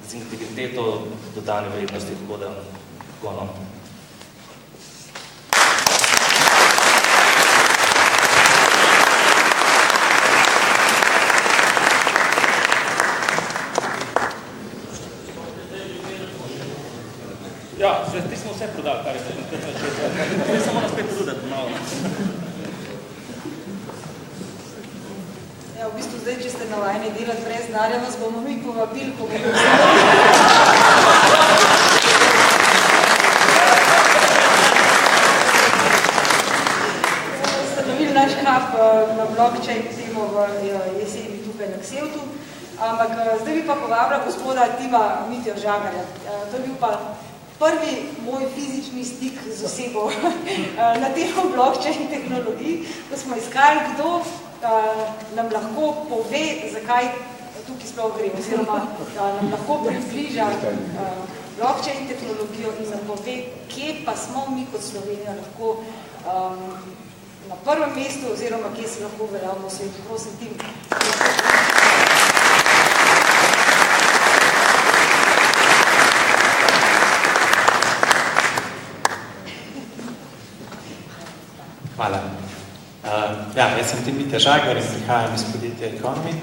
z integriteto dodane vrednosti, tako da gono. Ja, ti smo vse prodali, kar je zdaj samo nas spet trudati malo. Ja, v bistvu zdaj, če ste navajeni delati brez denarja, vas bomo mi povabili, ko bomo ustanovili naš hub na blockchain temo v jeseni tukaj na Ksevtu. Ampak zdaj bi pa povabila gospoda Tima Mitjo Žagarja. To je bil pa prvi moj fizični stik z osebo na temo blockchain tehnologij, ko smo iskali, kdo nam lahko pove, zakaj tukaj sploh gre, oziroma nam lahko približa blockchain tehnologijo in nam pove, kje pa smo mi kot Slovenija lahko na prvem mestu, oziroma kje se lahko uveljavimo v svetu. Prosim, Tim. Hvala. Jaz sem Tim Mitja Žagar in prihajam iz podjetja Economy.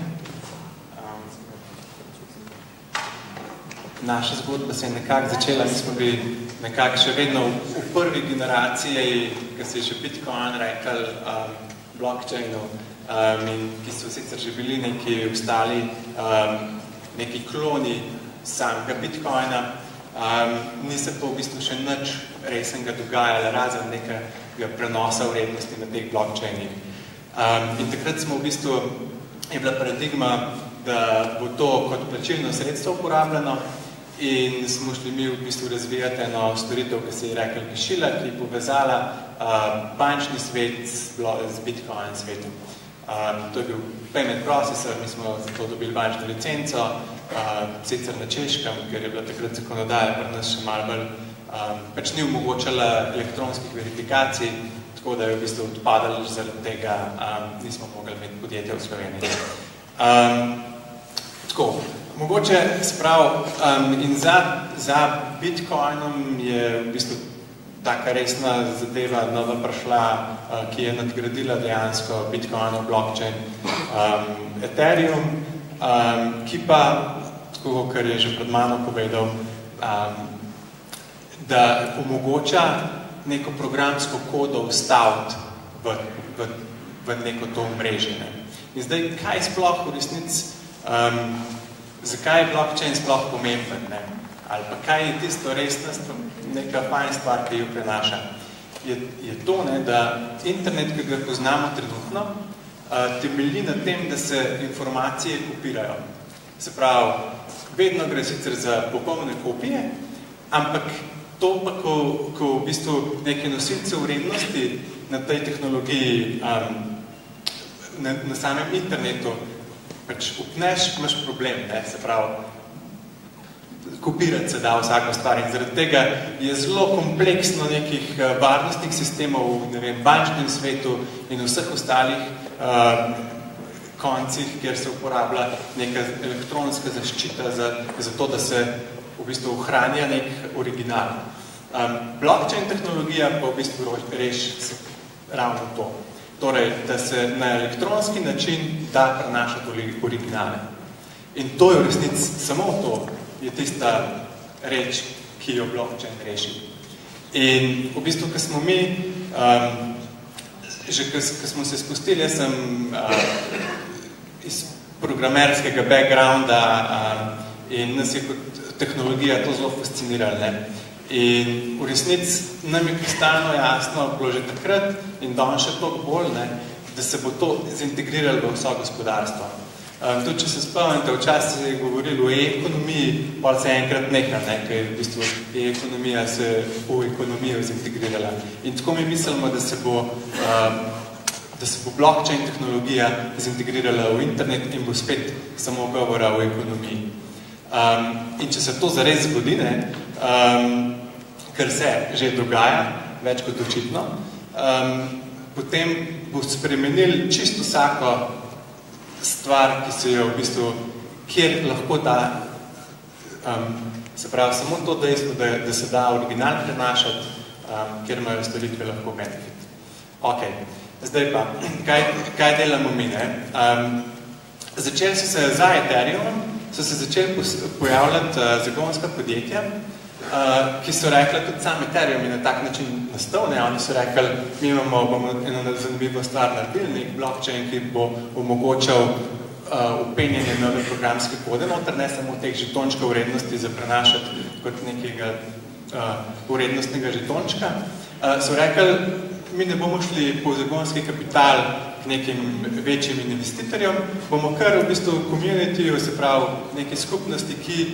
Naša zgodba se je nekako začela, mi smo bili nekako še vedno v prvi generaciji, ki se je še Bitcoin rekel, blockchainov, in ki so sicer že bili neki obstali, neki kloni samega Bitcoina, ni se pa v bistvu še nič resnega dogajalo, razen nekega prenosa vrednosti na teh blockchainih. In takrat smo v bistvu, je bila paradigma, da bo to kot plačilno sredstvo uporabljeno in smo šli mi v bistvu razvijati eno storitev, ki se je rekel Gešila, ki je povezala bančni svet z Bitcoin svetom. To je bil payment processor, mi smo zato dobili bančno licenco, sicer na Češkem, ker je bila takrat zakonodaja pri nas še malo bolj, pač ni omogočala elektronskih verifikacij, tako da je v bistvu odpadali zaradi tega, nismo mogli imeti podjetja v Sloveniji. Tako, mogoče sprav, in za Bitcoinom je v bistvu taka resna zadeva nova prišla, ki je nadgradila dejansko Bitcoinov blockchain Ethereum, ki pa, tako kar je že pred mano povedal, da omogoča neko programsko kodo vstaviti v neko to omrežje. In zdaj, kaj sploh v resnici, zakaj je blockchain sploh pomemben, ne? Ali pa kaj je tisto resnost, neka fajn stvar, ki jo prenaša, je to, ne, da internet, ki ga poznamo trenutno, temelji na tem, da se informacije kopirajo. Se pravi, vedno gre sicer za popolne kopije, ampak to pa, ko v bistvu neke nosilce vrednosti na tej tehnologiji, na samem internetu, pač upneš, imaš problem, ne, se pravi, kopirati se da vsako stvar in zaradi tega je zelo kompleksno nekih varnostnih sistemov v bančnem svetu in vseh ostalih koncih, kjer se uporablja neka elektronska zaščita za to, da se v bistvu ohranja nek original. Blockchain tehnologija pa v bistvu reši ravno to. Torej, da se na elektronski način da prenašati originale. In to je v resnici samo to, je tista reč, ki jo blockchain reši. In v bistvu, ko smo mi, že ko smo se spustili, jaz sem iz programerskega backgrounda in nas je kot tehnologija to zelo fascinirala. In v resnici nam je kristalno jasno bilo že takrat in danes še toliko bolj, da se bo to zintegriralo v vso gospodarstvo. Tudi, če se spomnite, včasih se je govorilo o e-ekonomiji, pa se enkrat nehal, ker je v bistvu e-ekonomija se v ekonomijo zintegrirala. In tako mi mislimo, da se bo blockchain tehnologija zintegrirala v internet in bo spet samo govora o ekonomiji. In če se to zares zgodi, kar se že dogaja, več kot očitno, potem bo spremenil čisto vsako stvar, ki se jo v bistvu, kjer lahko da, se pravi, samo to dejstvo, da se da original prenašati, kjer imajo storitve lahko benefit. Ok, zdaj pa, kaj delamo mi, ne? Začeli so se za Ethereum, so se začeli pojavljati zagonska podjetja, ki so rekli, tudi sam Ethereum je na tak način nastal, ne? Oni so rekli, mi bomo eno zanimivo stvar naredili, nek blockchain, ki bo omogočal upenjanje nove programske kode noter, ne samo teh žetončkov vrednosti za prenašati kot nekega vrednostnega žetončka. So rekli, mi ne bomo šli po zagonski kapital k nekim večjim investitorjem, bomo kar v bistvu communityju, se pravi, neke skupnosti, ki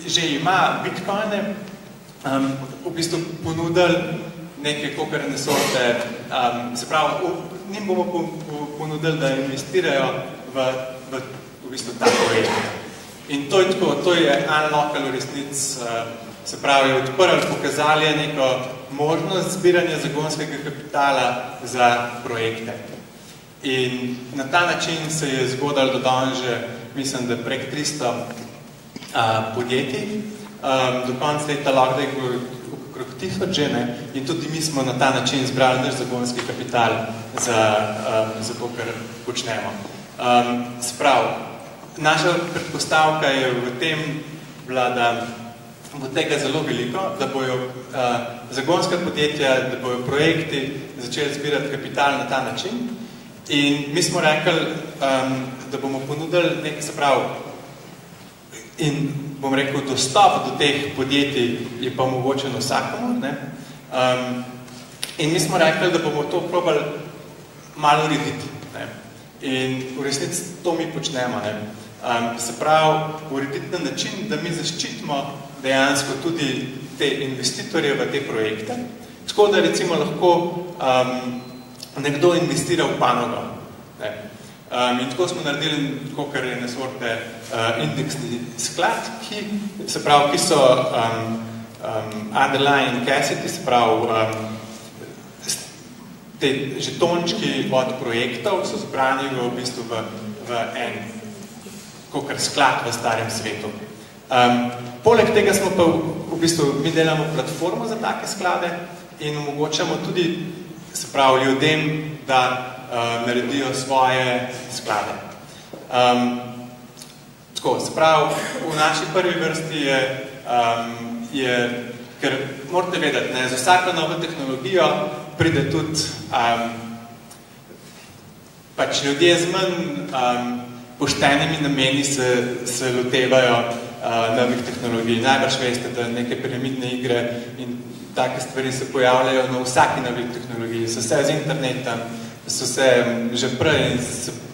že ima bitcoine, v bistvu ponudili neke kokarne sorte, se pravi, njim bomo ponudili, da investirajo v bistvu ta projekt. In to je tako, to je unlockal v resnici, se pravi, odprli, pokazali je neko možnost zbiranja zagonskega kapitala za projekte. In na ta način se je zgodilo do danes že, mislim, da prek 300 podjetij, do konca leta lahko je bilo okrog 1000 že, in tudi mi smo na ta način zbrali naš zagonski kapital za to, kar počnemo. Sprav, naša predpostavka je v tem bila, da bo tega zelo veliko, da bojo zagonska podjetja, da bojo projekti začeli zbirati kapital na ta način. In mi smo rekli, da bomo ponudili nekaj, se pravi, in bom rekel, dostop do teh podjetij je pa omogočeno vsakomu. In mi smo rekli, da bomo to probali malo urediti. In v resnici to mi počnemo. Se pravi, urediti na način, da mi zaščitimo dejansko tudi te investitorje v te projekte, tako da recimo lahko nekdo investira v panogo. In tako smo naredili, tako kar je na sorte indeksni sklad, ki so underlying assets, se pravi, te žetončki od projektov so zbrani v bistvu v en kakor sklad v starem svetu. Poleg tega smo pa v bistvu, mi delamo platformo za take sklade in omogočamo tudi, se pravi, ljudem, da naredijo svoje sklade. Tako, se pravi, v naši prvi vrsti je ker morate vedeti, ne, za vsako novo tehnologijo pride tudi pač ljudje z manj poštenimi nameni se lotevajo novih tehnologij. Najbrž veste, da neke piramidne igre in take stvari se pojavljajo na vsaki novih tehnologiji. So se z internetom, so se že prej,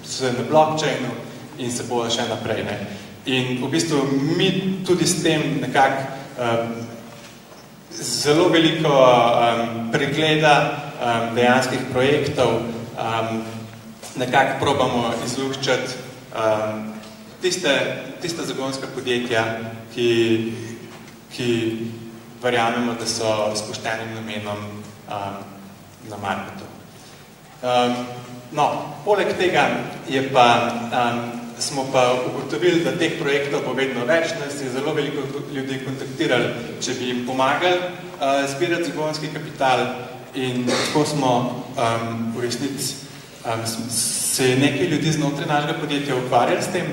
so na blockchainu in se bodo še naprej. Ne. In v bistvu mi tudi s tem nekako zelo veliko pregleda dejanskih projektov nekako probamo izluščati tiste zagonska podjetja, ki verjamemo, da so s poštenim namenom na marketu. No, poleg tega smo pa ugotovili, da teh projektov bo vedno več, nas je zelo veliko ljudi kontaktirali, če bi jim pomagali zbirati zagonski kapital in tako smo v resnici se je nekaj ljudi znotraj našega podjetja ukvarjali s tem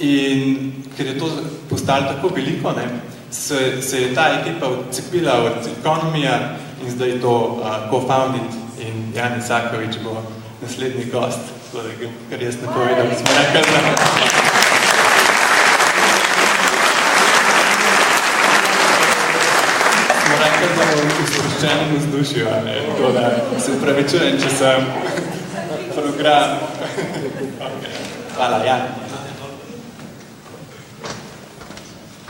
in ker je to postalo tako veliko, ne, se je ta ekipa odcepila od Economija in zdaj je to co-founded in Jan Isakovič bo naslednji gost, kar jaz ne povedam, smo rekli, da bomo v sproščenem vzdušju, tako da se upravičujem, če sem program. Hvala, Jan.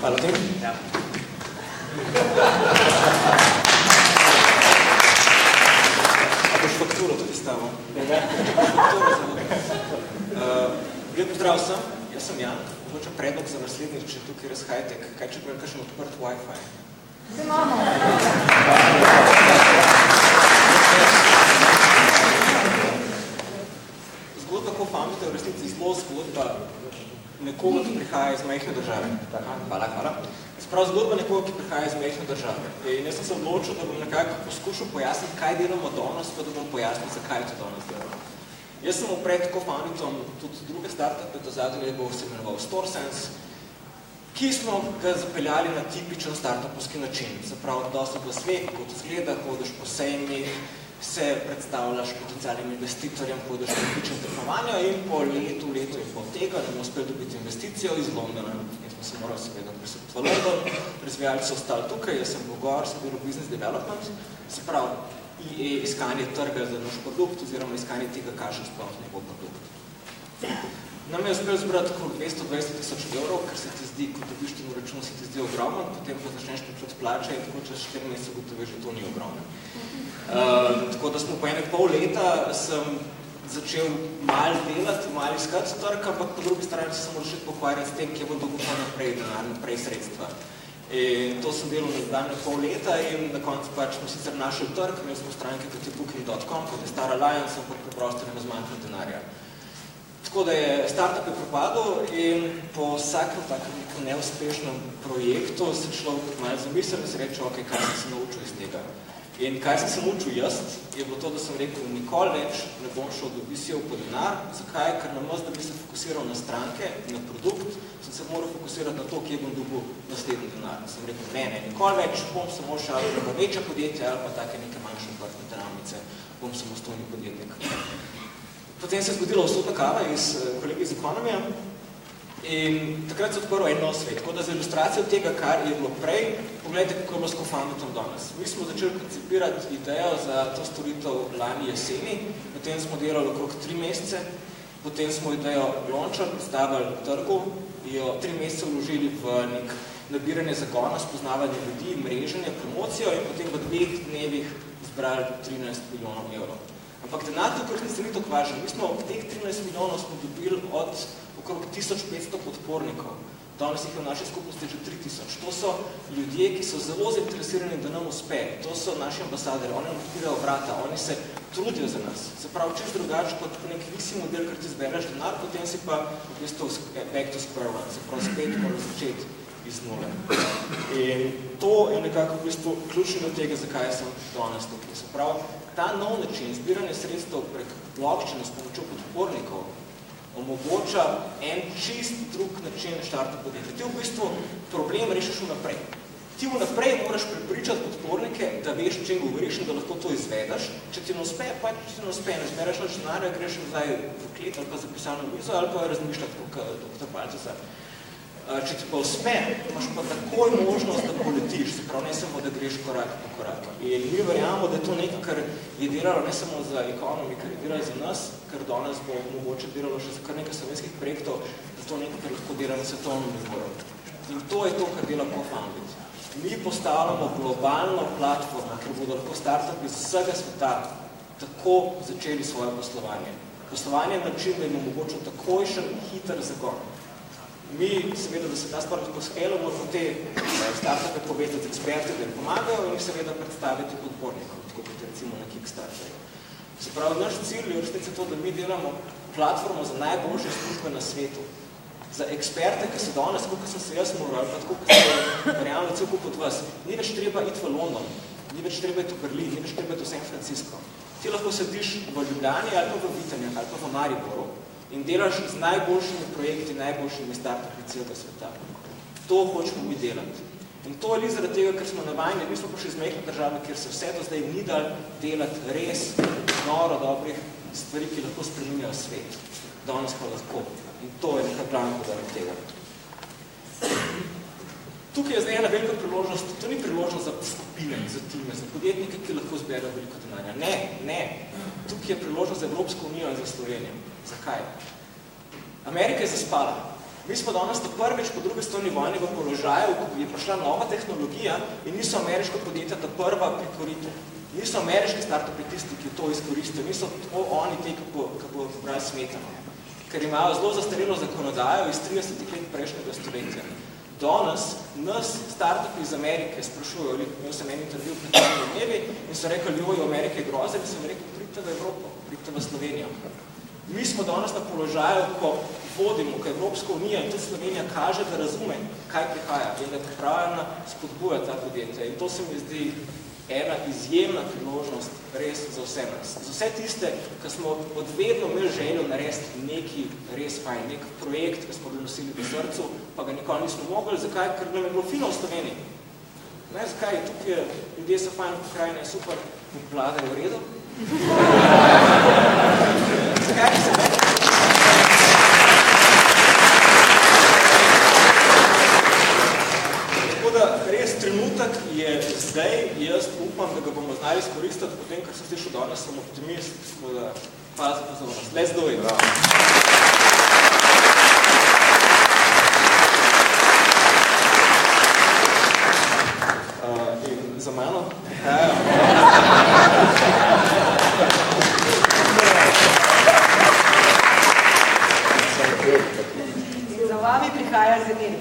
Hvala tem? Ja. A boš fakturo tudi stavil? Lep pozdrav sem, jaz sem Jan. Odločam predlog za naslednjič, če tukaj res high-tech. Kaj če pravi kakšen odprt Wi-Fi? Se imamo. Zgodba co-founded je v resnici zelo zgodba nekoga, ki prihaja iz majhne države. Hvala. Sprav zgodba nekoga, ki prihaja iz majhne države. In jaz sem se odločil, da bom nekako poskušal pojasniti, kaj delamo danes, pa da bom pojasnil, zakaj to danes delamo. Jaz sem pred co-foundedom tudi druge startupe, do zadnje bo se imenoval StoreSense, ki smo ga zapeljali na tipičen startupovski način. Se pravi, da so v svet, kot zgleda, hodiš po sejmih, se predstavljaš potencialnim investitorjem, hodiš po tipičen tekmovanja in po letu in pol tega ne bomo uspeli dobiti investicijo iz Londona. In smo se morali seveda prisutiti v London, razvijalci so ostali tukaj, jaz sem bil gor, sem bil business development, se pravi, iskanje trga za naš produkt oziroma iskanje tega, kakšen sploh njegov produkt. Nam je uspel zbrati okrog 220 000 evrov, ker se ti zdi, ko dobiš temu računu, se ti zdi ogromno, potem pa začneš plačati plače in tako čez 4 mesece ugotoviš, da to ni ogromno. Tako da smo po 1,5 leta sem začel malo delati, malo iskati trg, ampak po drugi strani sem moral še pokvarjati s tem, kje bo dolgo naprej denar, naprej sredstva. In to sem delal na 1,5 leta in na koncu pač smo sicer našli trg, imeli smo stranke kot je Booking.com, kot je Star Alliance, ampak preprosto ne zmanjkalo denarja. Tako da je startup je propadel in po vsakem takem neuspešnem projektu se človek malo zamisel in se reče, ok, kaj sem se naučil iz tega. In kaj sem se naučil jaz, je bilo to, da sem rekel, nikoli več ne bom šel do VC-jev po denar. Zakaj? Ker namesto, da bi se fokusiral na stranke, na produkt, sem se moral fokusirati na to, kje bom dobil naslednji denar. Sem rekel, ne, nikoli več bom samo šel v večja podjetja ali pa take neke manjše odprte delavnice, bom samostojni podjetnik. Potem se je zgodila usodna kava iz kolegi iz Economija in takrat se odprl en nov svet. Tako da za ilustracijo tega, kar je bilo prej, pogledajte, kako je bilo s co-foundedom danes. Mi smo začeli koncipirati idejo za to storitev lani jeseni, potem smo delali okrog 3 mesece, potem smo idejo launchali, predstavili trgu, jo 3 mesece vložili v nek nabiranje zagona, spoznavanje ljudi, mreženje, promocijo in potem v 2 dnevih zbrali 13 milijonov evrov. Ampak denar tukaj se ni tako važen. Mi smo teh 13 milijonov smo dobili od okrog 1500 podpornikov. Danes jih je v naši skupnosti že 3000. To so ljudje, ki so zelo zainteresirani, da nam uspe. To so naši ambasaderi, oni nam odpirajo vrata, oni se trudijo za nas. Se pravi, čez drugače kot nek visi model, ker ti zbereš denar, potem si pa v bistvu back to square one. Se pravi, spet moraš začeti iz nule. In to je nekako v bistvu ključno do tega, zakaj sem danes tukaj. Se pravi, ta nov način zbiranja sredstev prek blockchaina s pomočjo podpornikov omogoča en čist drug način štarta podjetja. Ti v bistvu problem rešiš vnaprej. Ti vnaprej moraš prepričati podpornike, da veš, o čem govoriš in da lahko to izvedeš. Če ti ne uspe, pa če ti ne uspe, ne zberaš več denarja, greš nazaj v klet ali pa za pisalno mizo ali pa razmišljati, kot dr. Palčica. Če ti pa uspe, imaš pa takoj možnost, da poletiš, se pravi, ne samo, da greš korak po korak. In mi verjamemo, da je to nekaj, kar je delalo ne samo za ekonomi, kar je delalo za nas, kar danes bo mogoče delalo še za kar nekaj slovenskih projektov, da to nekaj, kar lahko dela na svetovnem nivoju. In to je to, kar dela CoFounded. Mi postavljamo globalno platformo, ker bodo lahko startupi iz vsega sveta tako začeli svoje poslovanje. Poslovanje je način, da jim omogočil takojšen, hiter zagon. Mi, seveda, da se ta stvar lahko skelo, moramo te startupe povezati z eksperti, da jim pomagajo in seveda predstaviti podpornikov, tako kot recimo na Kickstarter. Se pravi, naš cilj je v resnici to, da mi delamo platformo za najboljše službe na svetu. Za eksperte, ki so danes, tako kot sem se jaz moral, pa tako kot se verjamem cel kup od vas, ni več treba iti v London, ni več treba iti v Berlin, ni več treba iti v San Francisco. Ti lahko sediš v Ljubljani ali pa v Vitanjah ali pa v Mariboru in delaš z najboljšimi projekti, najboljšimi startupi celega sveta. To hočemo mi delati. In to je li zaradi tega, ker smo navajeni, mi smo prišli iz majhne države, kjer se vse do zdaj ni dal delati res noro dobrih stvari, ki lahko spreminjajo svet. Danes pa lahko. In to je nekaj glavno podarek tega. Tukaj je zdaj ena velika priložnost, to ni priložnost za skupine, za time, za podjetnike, ki lahko zberajo veliko denarja. Ne. Tukaj je priložnost za Evropsko unijo in za Slovenijo. Zakaj? Amerika je zaspala. Mi smo danes prvič po drugi svetovni vojni v položaju, ko je prišla nova tehnologija in niso ameriška podjetja ta prva pri koritu. Niso ameriški startupi tisti, ki to izkoristijo, niso oni te, ki bo pobrali smetano. Ker imajo zelo zastarelo zakonodajo iz 30 let prejšnjega stoletja. Danes nas startupi iz Amerike sprašujejo, imel sem en intervju pred temi dnevi in so rekli, joj, Amerika je groza, in sem rekel, pridite v Evropo, pridite v Slovenijo. Mi smo danes na položaju, ko vodimo, ko Evropska unija in tudi Slovenija kaže, da razume, kaj prihaja in da pripravljena spodbuja ta podjetja. In to se mi zdi ena izjemna priložnost res za vse nas. Za vse tiste, ki smo od vedno imeli željo narediti neki res fajn, nek projekt, ki smo ga nosili v srcu, pa ga nikoli nismo mogli. Zakaj? Ker nam je bilo fino v Sloveniji. Ne, zakaj? Tukaj ljudje so fajn, pokrajina je super, vlada je v redu. Zakaj se ne? Res trenutek je zdaj, jaz upam, da ga bomo znali izkoristiti, potem, kar sem slišal danes, sem optimist, tako da hvala za pozornost. Let's do it! In za mano? In za vami prihaja Zenil.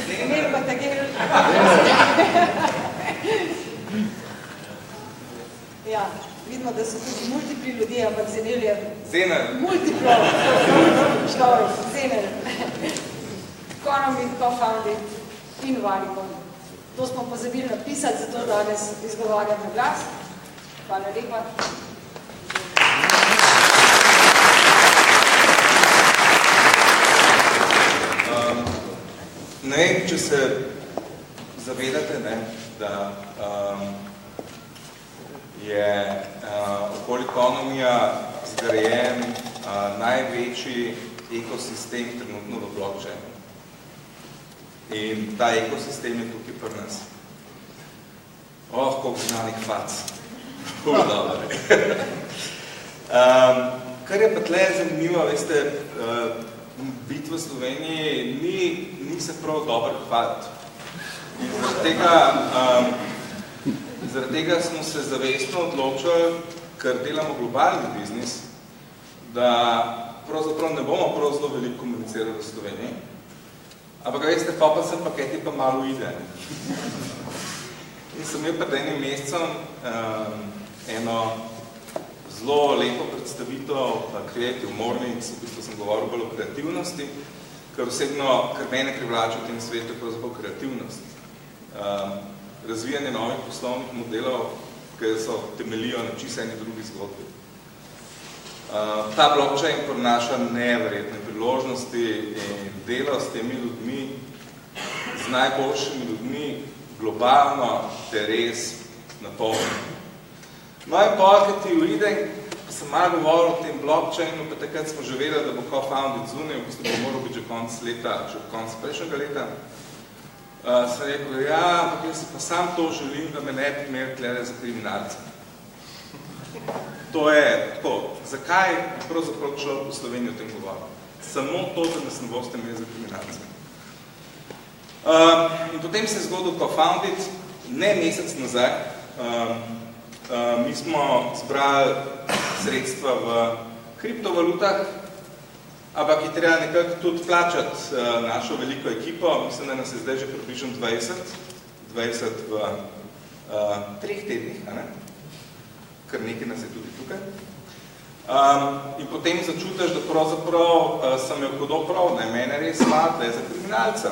Zenil pa Tagir. Ja, vidimo, da so tudi multipli ljudje, ampak Zenil je multiplo. Zenil. Economy, CoFounded in Varicon. To smo pozabili napisati, zato danes izgovarjam na glas. Hvala lepa. Ne vem, če se zavedate, da je okoli ekonomija zgrajen največji ekosistem trenutno v blockchainu. In ta ekosistem je tukaj pri nas. Koliko znanih fac. Ful dobro. Kar je pa tle zanimivo, veste, biti v Sloveniji ni se prav dobro hvaliti. In zaradi tega smo se zavestno odločili, ker delamo globalni biznis, da pravzaprav ne bomo prav zelo veliko komunicirali v Sloveniji, ampak veste, pa se paketi pa malo ide. In sem imel pred enim mesecem eno zelo lepo predstavitev Creative Mornings, v bistvu sem govoril bolj o kreativnosti kar mene privlači v tem svetu, pravzaprav kreativnost. Razvijanje novih poslovnih modelov, ki so temeljijo na čisto eni drugi zgodbi. Ta blockchain prinaša neverjetne priložnosti in delo s temi ljudmi, z najboljšimi ljudmi, globalno te res napolni. No in polke ti uide, pa sem malo govoril o tem blockchainu, pa takrat smo že vedeli, da bo co-founded zunaj, v bistvu bo moral biti že konc prejšnjega leta. Sem rekel, ja, jaz pa sam to želim, da me ne bi imeli tlele za kriminalce. To je tako, zakaj pravzaprav človek v Sloveniji o tem govoril? Samo to, da nas ne boste imeli za kriminalce. In potem se je zgodil co-founded, ne mesec nazaj. Mi smo zbrali sredstva v kriptovalutah, ampak je treba nekako tudi plačati našo veliko ekipo. Mislim, da nas je zdaj že približno 20 v 3 tednih, kar nekaj nas je tudi tukaj. In potem začutiš, da pravzaprav sem jo hudo prav, da je mene res smatra za kriminalca,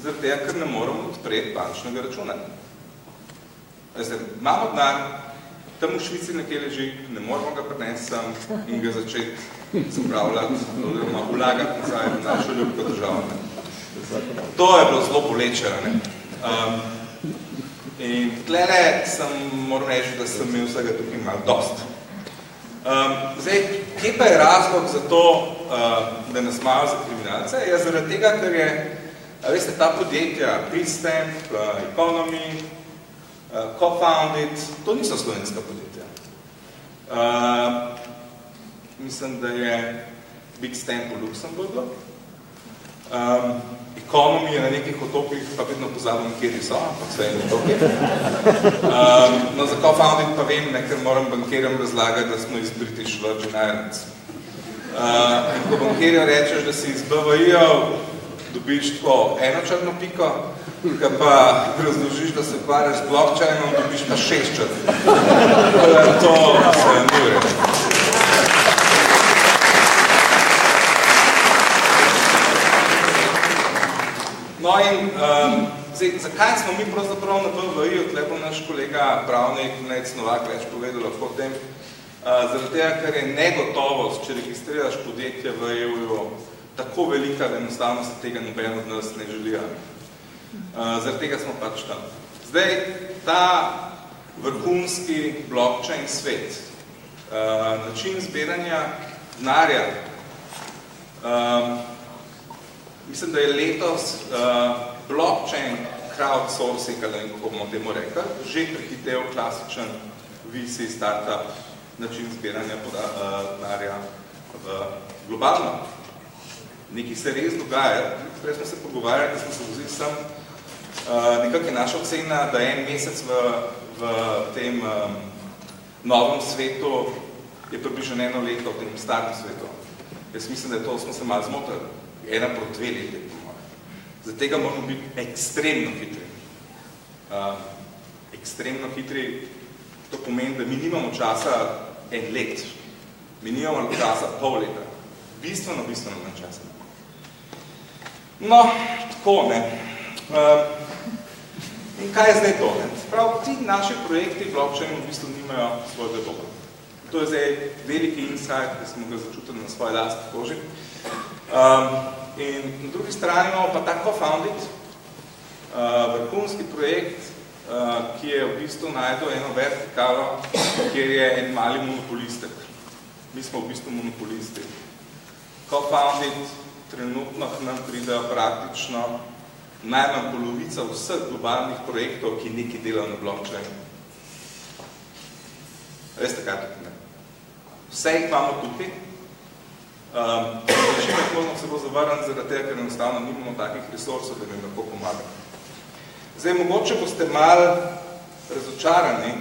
zaradi tega, ker ne moramo odpreti bančnega računa. Imamo denar, tam v Švici nekje leži, ne moramo ga prinesti sem in ga začeti spravljati, oziroma vlagati nazaj v našo ljubko državo. To je bilo zelo boleče. In tlele moram reči, da sem imel vsega tukaj malo dost. Zdaj, kje pa je razlog za to, da nas imajo za kriminalce? Je zaradi tega, ker je, veste, ta podjetja, Bitstamp, Economy, co-founded, to niso slovenska podjetja. Mislim, da je Bitstamp v Luksemburgu. Economy je na nekih otokih, pa vedno pozabim, kjer so, ampak vse je otoki. No, za co-founded pa vem, ker moram bankirjem razlagati, da smo iz British Virgin Islands. In ko bankirjem rečeš, da si iz BVI-ov dobiš tako eno črno piko, ki pa razložiš, da se ukvarjaš z blockchainom, dobiš pa 6 črn. To se ni v redu. No in zakaj smo mi pravzaprav na BVI-u, tle bo naš kolega pravnik Nec Novak več povedal lahko o tem, zaradi tega, ker je negotovost, če registriraš podjetje v EU-ju, tako velika, da enostavno se tega noben od nas ne želijo. Zaradi tega smo pač tam. Zdaj, ta vrhunski blockchain svet, način zbiranja denarja, mislim, da je letos blockchain crowdsourcing, ali kako bomo temu rekli, že prehitev klasičen VC startup način zbiranja denarja globalno. Nekaj se res dogaja. Prej smo se pogovarjali, da smo se vozili sem. Nekako je naša ocena, da en mesec v tem novem svetu je približno 1 leto v tem starem svetu. Jaz mislim, da to smo se malo zmotili. 1 proti 2 leti. Zato tega moramo biti ekstremno hitri. Ekstremno hitri, to pomeni, da mi nimamo časa 1 let. Mi nimamo časa pol leta. Bistveno manj časa. No, tako, ne. In kaj je zdaj to, ne? Prav, ti naši projekti blockchainu v bistvu nimajo svojega boga. To je zdaj veliki insight, ki smo ga začutili na svoji lastni koži. In na drugi strani imamo pa ta co-founded, vrhunski projekt, ki je v bistvu najdel eno vertikalo, kjer je en mali monopolistek. Mi smo v bistvu monopolisti. Co-founded trenutno k nam pridejo praktično najmanj polovica vseh globalnih projektov, ki nekaj delajo na blockchainu. Veste, kaj tukaj ne? Vse jih imamo tukaj. Še nekaj se bo zavrnil zaradi tega, ker enostavno nimamo takih resursov, da bi lahko pomagali. Zdaj, mogoče boste malo razočarani,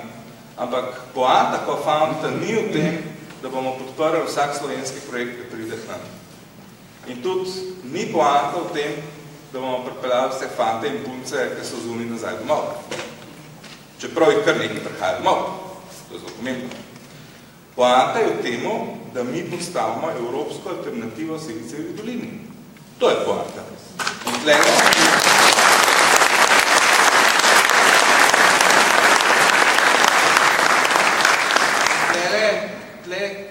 ampak poanta co-foundeda ni v tem, da bomo podprli vsak slovenski projekt, ki pride k nam. In tudi ni poanta v tem, da bomo pripeljali vse fante in punce, ki so zunaj nazaj domov. Čeprav jih kar nekaj prihaja domov. To je zelo pomembno. Poanta je v tem, da mi postavimo evropsko alternativo Silicijevi dolini. To je poanta.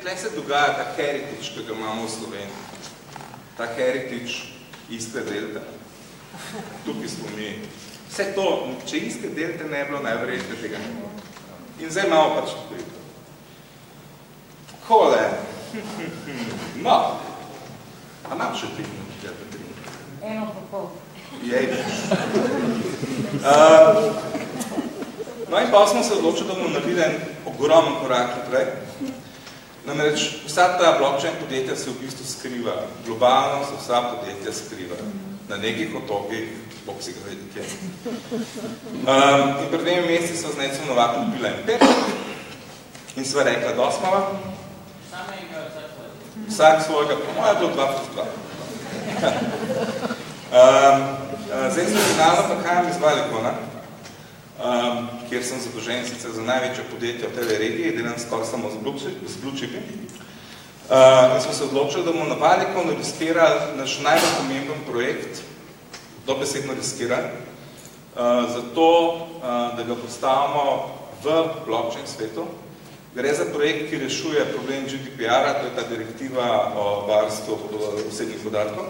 Tle se dogaja ta heritage, ki ga imamo v Sloveniji. Ta heritage Iskre delte. Tukaj smo mi. Vse to, če Iskre delte ne bilo, najverjetneje tega ne bilo. In zdaj imamo pač tudi. Takole. No. A imam še 3 minute? 1,5. Jej. No in pa smo se odločili, da bomo naredili en ogromen korak naprej. Namreč vsa ta blockchain podjetja se v bistvu skriva. Globalno se vsa podjetja skriva. Na nekih otokih, bog si ga vedi kje. In pred 2 meseci so z Necom Novakom dobila en perček in sva rekla, dosmava. Vsak svojega, po moja je bilo 2+2. Zdaj sem finalno prihajam iz Valikona, kjer sem zadolžen sicer za največje podjetje v tej regiji, delam skoraj samo z blue chipi. In smo se odločili, da bomo na Valikonu riskirali naš najbolj pomemben projekt, dobesedno riskirali, zato, da ga postavimo v blockchain svetu. Gre za projekt, ki rešuje problem GDPR-a, to je ta direktiva o varstvu osebnih podatkov.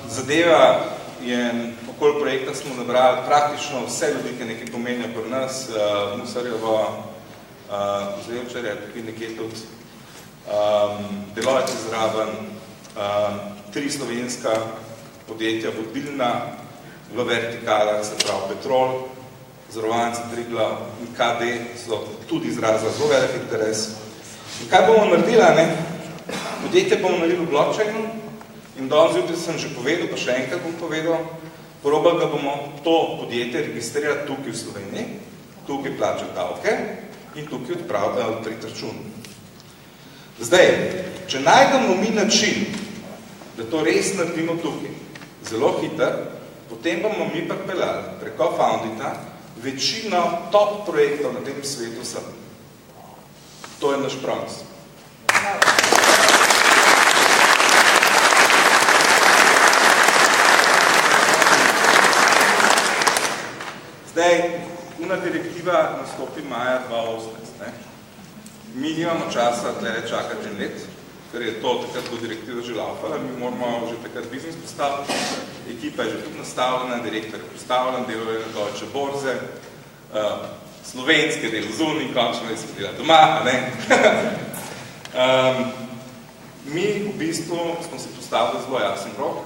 Zadeva je, okoli projekta smo nabrali praktično vse ljudi, ki nekaj pomenijo pri nas, Musarjevo, Zevčarje, tukaj nekje tudi, Deloitte zraven, 3 slovenska podjetja, vodilna v vertikalah, se pravi Petrol, Zavarovalnica Triglav in KD so tudi izrazili zelo velik interes. In kaj bomo naredili, ne? Podjetje bomo naredili v blockchainu in danes zjutraj sem že povedal, pa še enkrat bom povedal, probali ga bomo to podjetje registrirati tukaj v Sloveniji, tukaj plačati davke in tukaj odpreti račun. Zdaj, če najdemo mi način, da to res naredimo tukaj, zelo hiter, potem bomo mi pripeljali preko Foundita večino top projektov na tem svetu sem. To je naš promis. Zdaj, una direktiva nastopi maja 2018. Ne? Mi nimamo časa tle čakati en let, ker je to takrat, ko direktiva že laufala, mi moramo že takrat biznis postaviti. Ekipa je že tudi nastavljena, direktor je postavljen, delo je na Deutsche Börse, slovenske del zunaj, končno je se dela doma, ne? Mi v bistvu smo se postavili zelo jasen rok.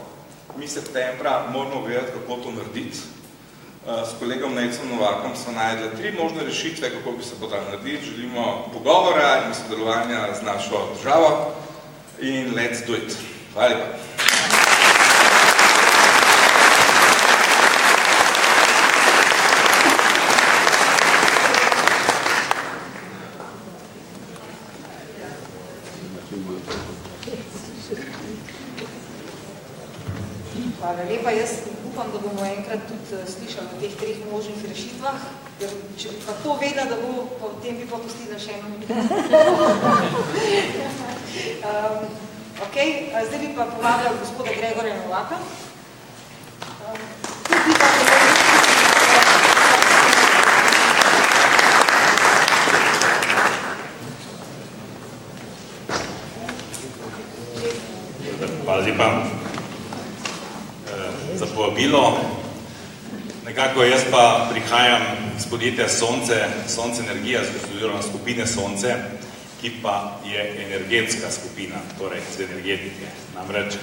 Mi septembra moramo vedeti, kako to narediti. S kolegom Necom Novakom smo najdli 3 možne rešitve, kako bi se to dalo narediti. Želimo pogovora in sodelovanja z našo državo in let's do it. Hvala lepa. Hvala lepa. Jaz upam, da bomo enkrat tudi slišali o teh 3 možnih rešitvah, ker če bi pa to vedela, da bo, potem bi pa pustila še eno minuto. Zdaj bi pa povabila gospoda Gregorja Novaka. Hvala lepa za povabilo. Nekako jaz pa prihajam iz podjetja Sonce Energija, oziroma skupine Sonce, ki pa je energetska skupina, torej z energetike. Namreč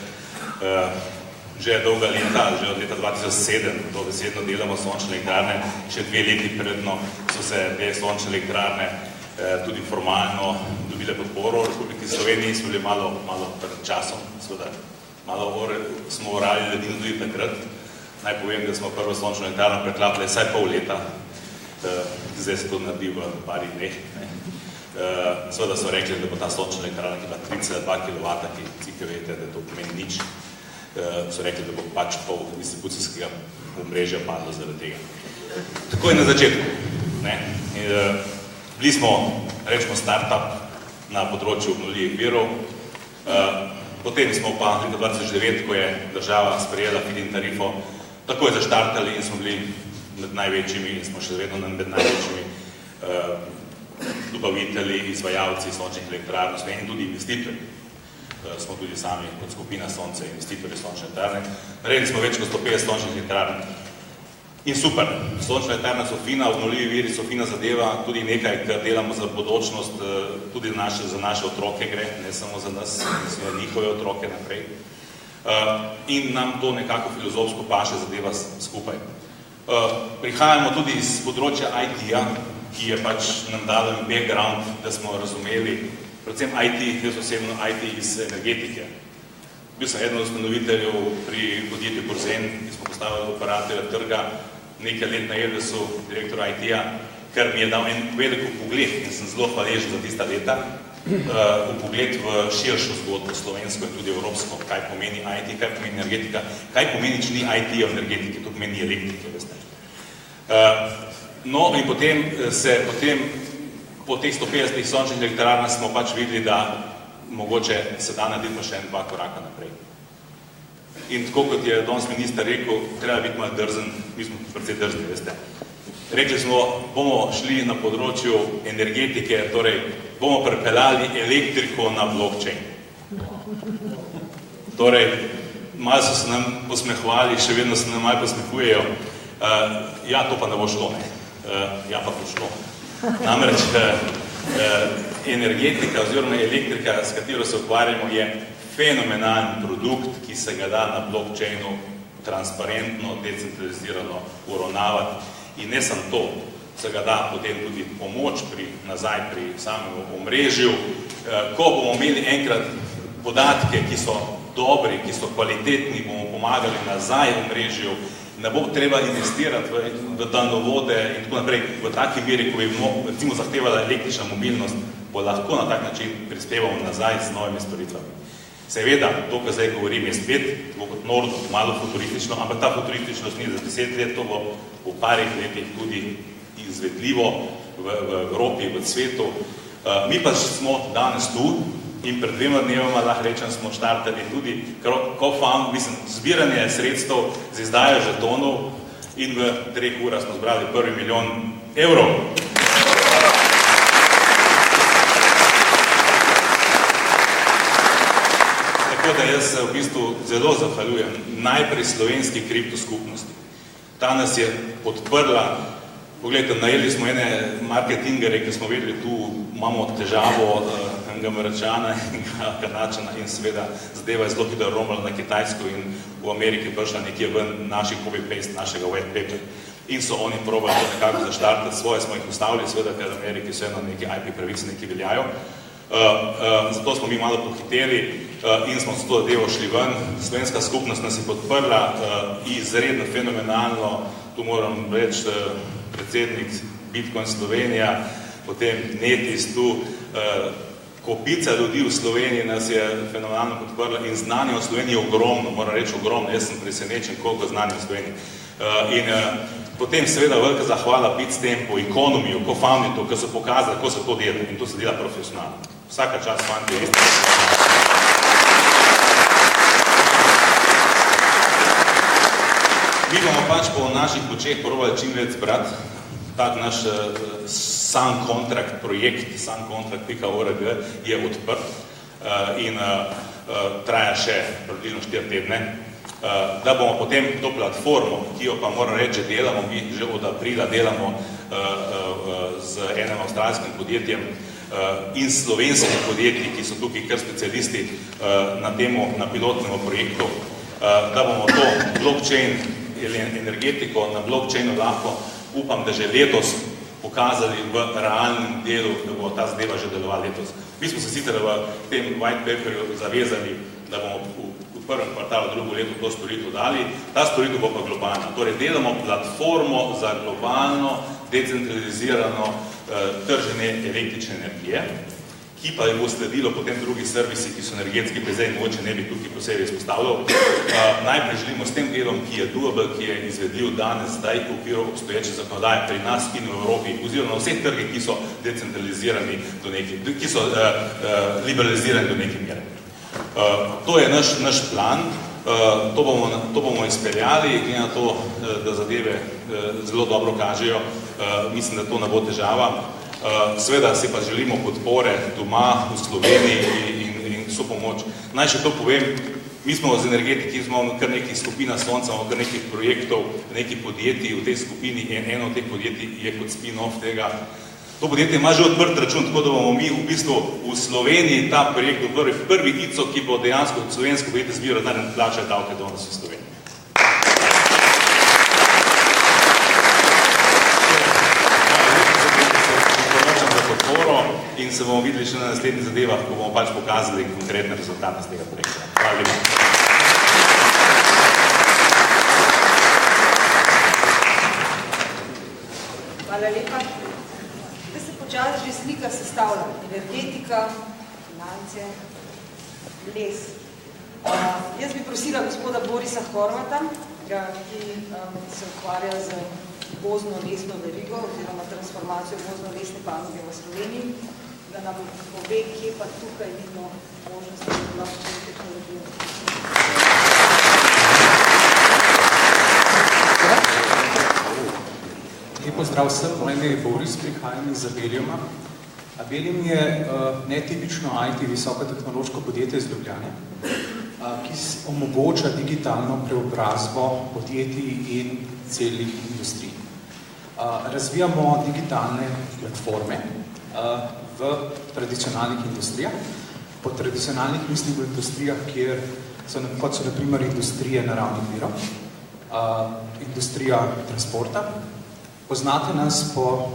že dolga leta, že od leta 2007, dobesedno delamo sončne elektrarne, še 2 leti predno so se te sončne elektrarne tudi formalno dobile podporo v Republiki Sloveniji, smo bili malo pred časom, seveda, malo smo orali ledino tudi takrat. Naj povem, da smo prvo sončno elektrarno preklapili vsaj pol leta, zdaj se to naredi v parih dneh. Seveda so rekli, da bo ta sončna elektrarna, ki ima 3,2 kW, ki vsi veste, da to pomeni nič, so rekli, da bo pač pol distribucijskega omrežja padlo zaradi tega. Tako je na začetku. Bili smo, rečemo, startup na področju obnovljivih virov. Potem smo pa leta 2009, ko je država sprejela feed-in tarifo, takoj zaštartali in smo bili med največjimi in smo še vedno med največjimi dobavitelji, izvajalci sončnih elektrarn in tudi investitorji. Smo tudi sami kot skupina Sonce, investitorji sončne elektrarne. Naredili smo več kot 150 sončnih elektrarn. In super, sončne elektrarne so fina, obnovljivi viri so fina zadeva, tudi nekaj, kar delamo za bodočnost, tudi za naše otroke gre, ne samo za nas, za njihove otroke naprej. In nam to nekako filozofsko paše zadeva skupaj. Prihajamo tudi iz področja IT-ja, ki je pač nam dal background, da smo razumeli, predvsem IT, jaz osebno IT iz energetike. Bil sem eden od ustanoviteljev pri podjetju Borzen, ki smo postavili operatorja trga, nekaj let na EDS-u, direktor IT-ja, kar mi je dal en velik pogled in sem zelo hvaležen za tista leta, pogled v širšo zgodbo, slovensko in tudi evropsko, kaj pomeni IT, kaj pomeni energetika, kaj pomeni, če ni IT v energetiki, to pomeni elektrike, veste. No, in potem po teh 150 sončnih elektrarnah smo pač videli, da mogoče se da narediti še dva koraka naprej. In tako kot je danes minister rekel, treba biti malo drzen, mi smo precej drzni, veste. Rekli smo, bomo šli na področju energetike, torej bomo pripeljali elektriko na blockchain. Torej, malo so se nam posmehovali, še vedno se nam malo posmehujejo. Ja, to pa ne bo šlo, ne. Ja, pa bo šlo. Namreč energetika oziroma elektrika, s katero se ukvarjamo, je fenomenalen produkt, ki se ga da na blockchainu transparentno, decentralizirano uravnavati. In ne samo to, se ga da potem tudi pomoč nazaj pri samem omrežju. Ko bomo imeli enkrat podatke, ki so dobri, ki so kvalitetni, bomo pomagali nazaj omrežju, ne bo treba investirati v daljnovode in tako naprej v taki meri, ko bi recimo zahtevala električna mobilnost, bo lahko na tak način prispevamo nazaj z novimi storitvami. Seveda, to, kar zdaj govorim, je spet, tako kot Nord, malo futuristično, ampak ta futurističnost ni za 10 let, to bo v parih letih tudi izvedljivo v Evropi, v svetu. Mi pa smo danes tu in pred 2 dnevoma, lahko rečem, smo štartali tudi co-found, zbiranje sredstev z izdajo žetonov in v 3 urah smo zbrali 1 milijon evrov. Tako da jaz se v bistvu zelo zahvaljujem najprej slovenski kriptoskupnosti. Ta nas je podprla. Poglejte, najeli smo ene marketingere, ki smo vedeli, tu imamo težavo enega Američana in Kanačana in seveda zadeva je zelo hitro romala na Kitajsko in v Ameriki prišla nekje ven naši copy-paste, našega white paper. In so oni probali nekako zaštartati svoje, smo jih ustavili, seveda, ker v Ameriki so eno neki IP pravice, neki veljajo. Zato smo mi malo pohiteli in smo s to zadevo šli ven. Slovenska skupnost nas je podprla izredno fenomenalno, tu moram reči, predsednik Bitcoin Slovenija, potem Netis tu, kopica ljudi v Sloveniji nas je fenomenalno podprla in znanje v Sloveniji je ogromno, moram reči ogromno, jaz sem presenečen, koliko znanje v Sloveniji. In potem seveda velika zahvala Bitstampu, Economiju, co-founditu, ki so pokazali, kako se to dela in to se dela profesionalno. Vsaka čast, fanti. Mi bomo pač po naših očeh probali čim več zbrati. Tak naš Sun Contract projekt, suncontract.org je odprt in traja še približno 4 tedne. Da bomo potem to platformo, ki jo pa moram reči, delamo, mi že od aprila delamo z enim avstralskim podjetjem in slovenskim podjetji, ki so tukaj kar specialisti na pilotnem projektu, da bomo to blockchain energetiko na blockchainu lahko, upam, da že letos pokazali v realnem delu, da bo ta zadeva že delovala letos. Mi smo se sicer v tem white paperju zavezali, da bomo v prvem kvartalu, drugo leto to storitev dali. Ta storitev bo pa globalna. Torej, delamo platformo za globalno, decentralizirano trženje električne energije, ki pa bo sledilo potem drugi servisi, ki so energetski, pa zdaj mogoče ne bi tukaj posebej izpostavljal. Najprej želimo s tem delom, ki je doable, ki je izvedljiv danes, zdaj v okviru obstoječe zakonodaje pri nas in v Evropi, oziroma na vseh trgih, ki so decentralizirani do nekih, ki so liberalizirani do neke mere. To je naš plan, to bomo izpeljali, glede na to, da zadeve zelo dobro kažejo, mislim, da to ne bo težava. Seveda si pa želimo podpore doma, v Sloveniji in so pomoč. Naj še to povem, mi smo z energetiki, smo kar nekih skupina Sonca, imamo kar nekih projektov, nekih podjetij v tej skupini in eno od teh podjetij je kot spin-off tega. To podjetje ima že odprt račun, tako da bomo mi v bistvu v Sloveniji ta projekt odprli prvi ICO, ki bo dejansko slovensko podjetje zbiro denar plačajo davke danes v Sloveniji. Za podporo in se bomo videli še na naslednjih zadevah, ko bomo pač pokazali konkretne rezultate z tega projekta. Hvala lepa. Hvala lepa. Počas že slika sestavlja energetika, finance, les. Jaz bi prosila gospoda Borisa Horvata, ki se ukvarja z gozdno-lesno verigo oziroma transformacijo gozdno-lesne panoge v Sloveniji, da nam pove, kje pa tukaj vidimo možnosti za blockchain tehnologijo. Lepo zdrav vsem, moje ime je Boris, prihajam iz Abeliuma. Abelium je netipično IT visokotehnološko podjetje iz Ljubljane, ki omogoča digitalno preobrazbo podjetij in celih industrij. Razvijamo digitalne platforme v tradicionalnih industrijah. Po tradicionalnih mislim v industrijah, kot so na primer industrije naravnih virov, industrija transporta. Poznate nas po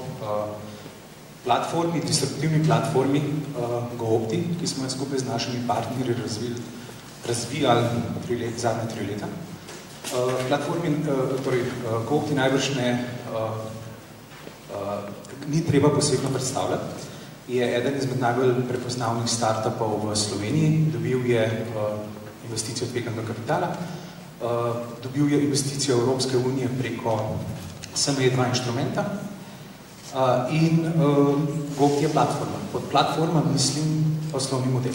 disruptivni platformi GoOpti, ki smo jo skupaj z našimi partnerji razvijali zadnje 3 leta. Platformi, torej GoOpti najbrž ni treba posebno predstavljati. Je eden izmed najbolj prepoznavnih startupov v Sloveniji, dobil je investicijo tveganega kapitala, dobil je investicijo Evropske unije preko SME2 inštrumenta in GoOpti je platforma. Pod platforma mislim poslovni model.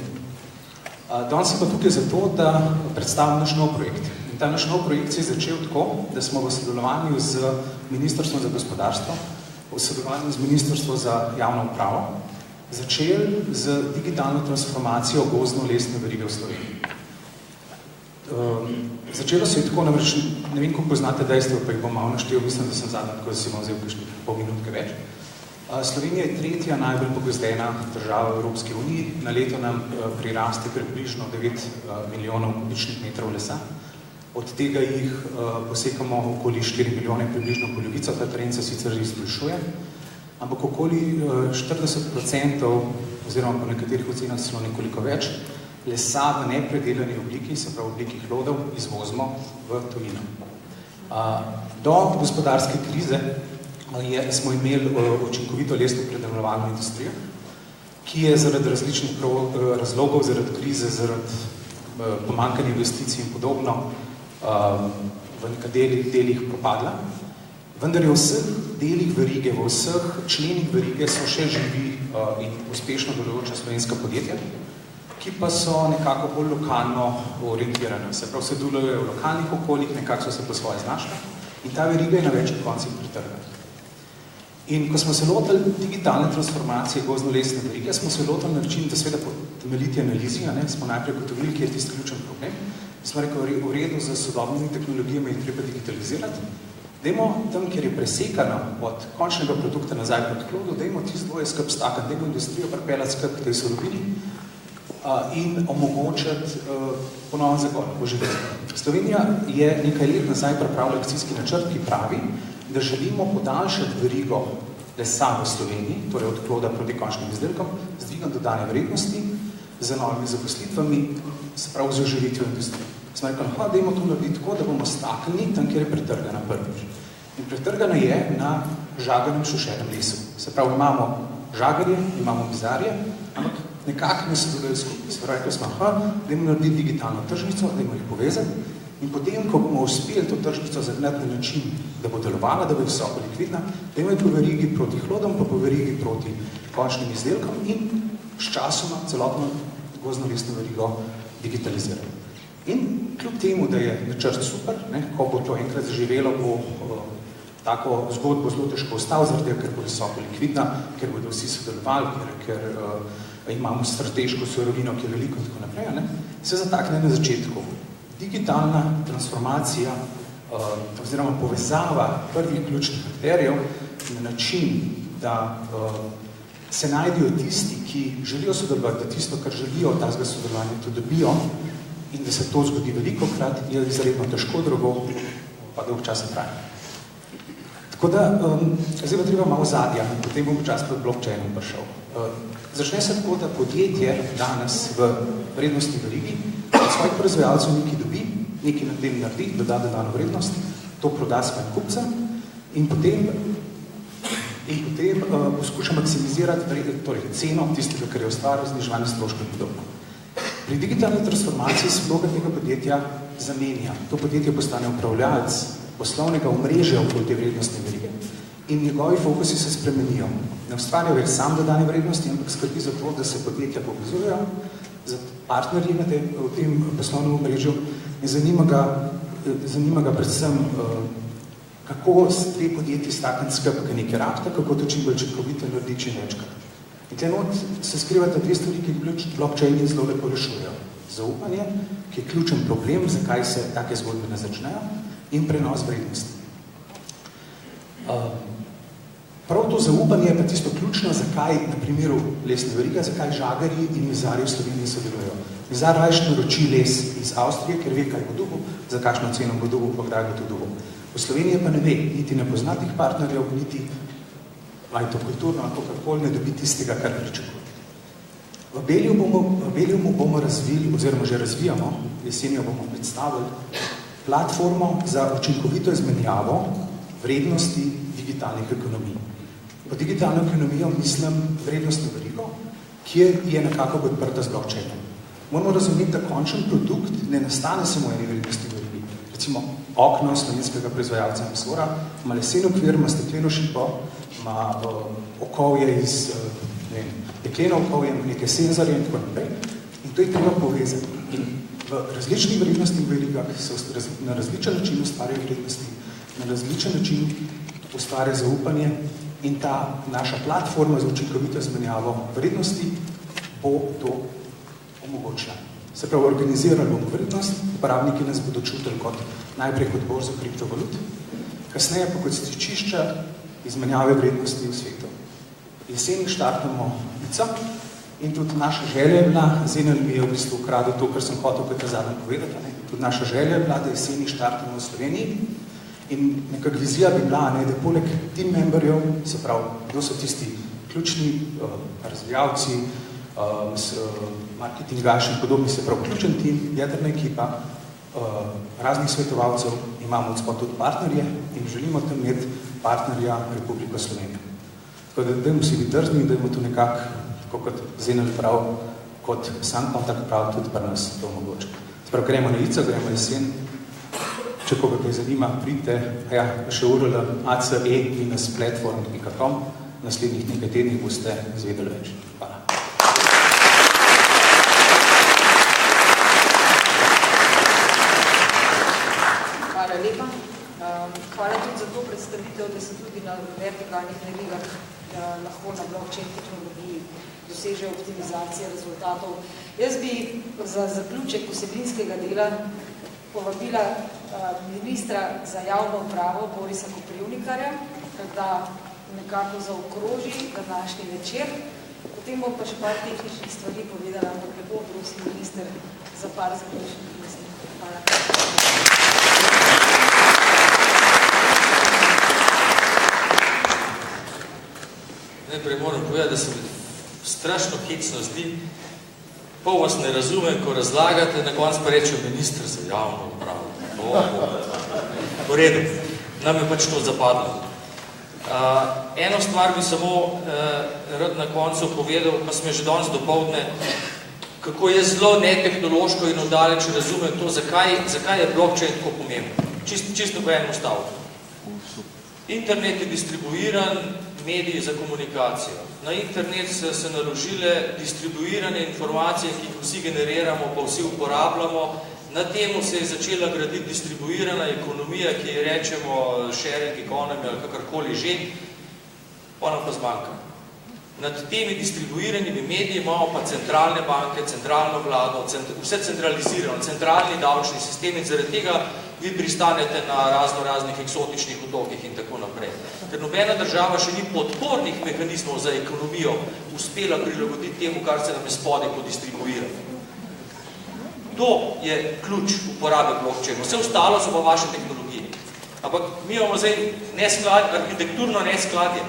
Danes sem pa tukaj zato, da predstavim naš nov projekt. In ta naš nov projekt se je začel tako, da smo v sodelovanju z Ministrstvom za gospodarstvo, v sodelovanju z Ministrstvom za javno upravo, začeli z digitalno transformacijo gozdno-lesne verige v Sloveniji. Začelo se je tako, namreč ne vem, kako poznate dejstvo, pa jih bom malo naštel, mislim, da sem zadnji, tako da si bom vzel kakšnih pol minutke več. Slovenija je tretja najbolj pogozdena država v Evropski uniji. Na leto nam priraste približno 9 milijonov kubičnih metrov lesa. Od tega jih posekamo okoli 4 milijone približno polovico, ta trend se sicer izboljšuje, ampak okoli 40%, oziroma po nekaterih ocenah celo nekoliko več, lesa v nepredelani obliki, se pravi v obliki hlodov, izvozimo v tujino. Do gospodarske krize smo imeli učinkovito lesno predelovalno industrijo, ki je zaradi različnih razlogov, zaradi krize, zaradi pomanjkanja investicij in podobno v nekaterih delih propadla. Vendar je v vseh delih verige, v vseh členih verige so še živi in uspešno delujoča slovenska podjetja, ki pa so nekako bolj lokalno orientirane. Se pravi, se delujejo v lokalnih okoljih, nekako so se po svoje znašli in ta veriga je na večjih koncih pretrgana. In ko smo se lotili digitalne transformacije gozdno-lesne verige, smo se lotili na način, da seveda po temeljiti analizi, smo najprej ugotovili, kje je tisti ključen problem. Smo rekli, v redu z sodobnimi tehnologijami je treba digitalizirati. Dajmo tam, kjer je presekano od končnega produkta nazaj pod klodu, dajmo tisti dvoje skrb stakati, dajmo industrijo pripeljati skrb k tej surovini in omogočiti ponoven zagon, oživiti. Slovenija je nekaj let nazaj pripravila akcijski načrt, ki pravi, da želimo podaljšati verigo lesa v Sloveniji, torej od kloda proti končnim izdelkom, z dvigom dodane vrednosti, z novimi zaposlitvami, se pravi z oživitvijo industrije. Smo rekli, dajmo to narediti tako, da bomo staknili tam, kjer je pretrgana prvič. In pretrgana je na žaganem šušenem lesu. Se pravi, imamo žagarje, imamo mizarje, ampak nekako ne se dodajo skupaj. Se pravi, smo, dajmo narediti digitalno tržnico, dajmo jih povezati in potem, ko bomo uspeli to tržnico zagnati na način, da bo delovala, da bo visoko likvidna, dajmo jih po verigi proti hlodom, pa po verigi proti končnim izdelkom in s časoma celotno gozdno-lesno verigo digitalizirali. In kljub temu, da je načrt super, ko bo to enkrat zaživelo, bo tako zgodbo zelo težko ostalo, zaradi tega, ker bo visoko likvidna, ker bodo vsi sodelovali, ker imamo strateško surovino, ki je veliko in tako naprej, se zatakne na začetku. Digitalna transformacija oziroma povezava prvih ključnih akterjev na način, da se najdejo tisti, ki želijo sodelovati, da tisto, kar želijo od tazga sodelovanja, to dobijo in da se to zgodi velikokrat, je izredno težko, drugo pa dolg časa traja. Tako da, zdaj pa treba malo zadja, potem bom čas pred blockchainom prišel. Začne se tako, da podjetje danes v vrednostni verigi od svojih proizvajalcev nekaj dobi, nekaj na tem naredi, doda dodano vrednost, to proda svojim kupcem in potem poskuša maksimizirati ceno tistega, kar je ustvaril, zniževanje stroškov in podobno. Pri digitalni transformaciji se vloga tega podjetja zamenja. To podjetje postane upravljalec poslovnega omrežja okoli te vrednostne verige in njegovi fokusi se spremenijo. Ne ustvarjajo več sam dodane vrednosti, ampak skrbi za to, da se podjetja povezujejo z partnerji v tem poslovnem omrežju in zanima ga predvsem, kako te podjetji stakniti skupaj nekaj rabta, kako to čim bolj učinkovito naredi čim večkrat. In tle not se skrivata dve stvari, ki blockchaini zelo lepo rešujejo. Zaupanje, ki je ključen problem, zakaj se take zgodbe ne začnejo, in prenos vrednosti. Prav to zaupanje je pa tisto ključno, zakaj na primeru lesne verige, zakaj žagarji in mizarji v Sloveniji sodelujejo. Mizar rajš naroči les iz Avstrije, ker ve, kaj bo dobil, za kakšno ceno bo dobil, pa kdaj bo to dobil. V Sloveniji pa ne ve, niti ne pozna tih partnerjev, niti to kulturno, ali kakorkoli ne dobi tistega, kar pričakuje. V Beliumu bomo razvili, oziroma že razvijamo, jesenijo bomo predstavili, platformo za učinkovito izmenjavo vrednosti digitalnih ekonomij. Po digitalno ekonomijo mislim vrednostno verigo, ki je nekako podprta z blockchainom. Moramo razumeti, da končen produkt ne nastane samo eni vrednostni verigi. Recimo okno slovenskega proizvajalca Mesora ima lesen okvir, ima stekleno šipo, ima okovje iz jekleno okovje, neke senzorje in tako naprej. In to je treba povezati. In v različnih vrednostnih verigah se na različen način ustvarjajo vrednosti, na različen način ustvarja zaupanje in ta naša platforma za učinkovito izmenjavo vrednosti bo to omogočila. Se pravi, organizirali bomo vrednost, uporabniki nas bodo čutili najprej kot borzo kriptovalut, kasneje pa kot stičišča izmenjave vrednosti v svetu. Jeseni štartamo ICO in tudi naša želja je bila, Zenel mi je v bistvu ukradil to, kar sem hotel kot zadnje povedati, tudi naša želja je bila, da jeseni štartamo v Sloveniji in nekak vizija bi bila, da poleg team memberjev, se pravi, kdo so tisti ključni razvijalci, marketingaši in podobni, se pravi, ključen tim, jedrna ekipa, raznih svetovalcev, imamo od spod tudi partnerje in želimo tam imeti partnerja Republiko Slovenijo. Tako da dajmo si biti drzni in dajmo to nekako, tako kot Zenel prav, kot sam kontakt prav, tudi pri nas to omogoče. Sprav, gremo na ICO, gremo jesen, če koga kaj zanima, pridite, še URL ace-platform.com, naslednjih nekaj tednih boste izvedeli več. Hvala. Hvala lepa. Hvala tudi za to predstavitev, da se tudi na vertikalnih verigah lahko na blockchain tehnologiji doseže optimizacija rezultatov. Jaz bi za zaključek vsebinskega dela povabila ministra za javno upravo Borisa Koprivnikarja, da nekako zaokroži današnji večer. Potem bom pa še par tehničnih stvari povedala, ampak lepo prosim minister za par zaključnih misli. Hvala. Najprej moram povedati, da se mi strašno hecno zdi, pol vas ne razumem, ko razlagate, na konc pa reče minister za javno upravo. V redu, nam je pač to zapadlo. Eno stvar bi samo rad na koncu povedal, pa smo že danes dopoldne, kako je zelo netehnološko in oddaleč razumem to, zakaj je blockchain tako pomemben. Čisto po enem stavku. Internet je distribuiran, mediji za komunikacijo. Na internet so se naložile distribuirane informacije, ki jih vsi generiramo, pa vsi uporabljamo. Na temu se je začela graditi distribuirana ekonomija, ki je rečemo sharing economy ali kakorkoli že, pa nam pa zmanjka. Nad temi distribuiranimi mediji imamo pa centralne banke, centralno vlado, vse centralizirano, centralni davčni sistem in zaradi tega vi pristanete na raznih eksotičnih otokih in tako naprej. Ker nobena država še ni podpornih mehanizmov za ekonomijo uspela prilagoditi temu, kar se nam je spodaj podistribuira. To je ključ uporabe blockchainu. Vse ostalo so pa vaše tehnologije. Ampak mi imamo zdaj arhitekturno neskladje,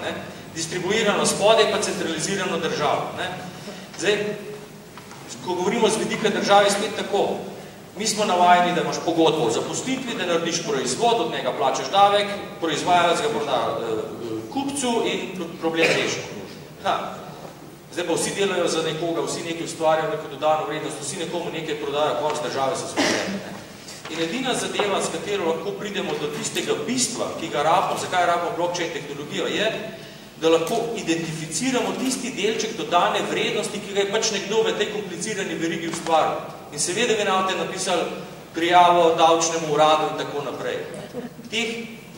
distribuirano spodaj pa centralizirano državo. Zdaj, ko govorimo z vidika države, je spet tako. Mi smo navajeni, da imaš pogodbo o zaposlitvi, da narediš proizvod, od njega plačaš davek, proizvajalec ga proda kupcu in problem rešen. Zdaj pa vsi delajo za nekoga, vsi nekaj ustvarjajo, neko dodano vrednost, vsi nekomu nekaj prodajo, konc države so sposobni. In edina zadeva, s katero lahko pridemo do tistega bistva, ki ga rabimo, zakaj rabimo blockchain tehnologijo, je, da lahko identificiramo tisti delček dodane vrednosti, ki ga je pač nekdo v tej komplicirani verigi ustvaril. In seveda bi nam te napisali prijavo davčnemu uradu in tako naprej. Teh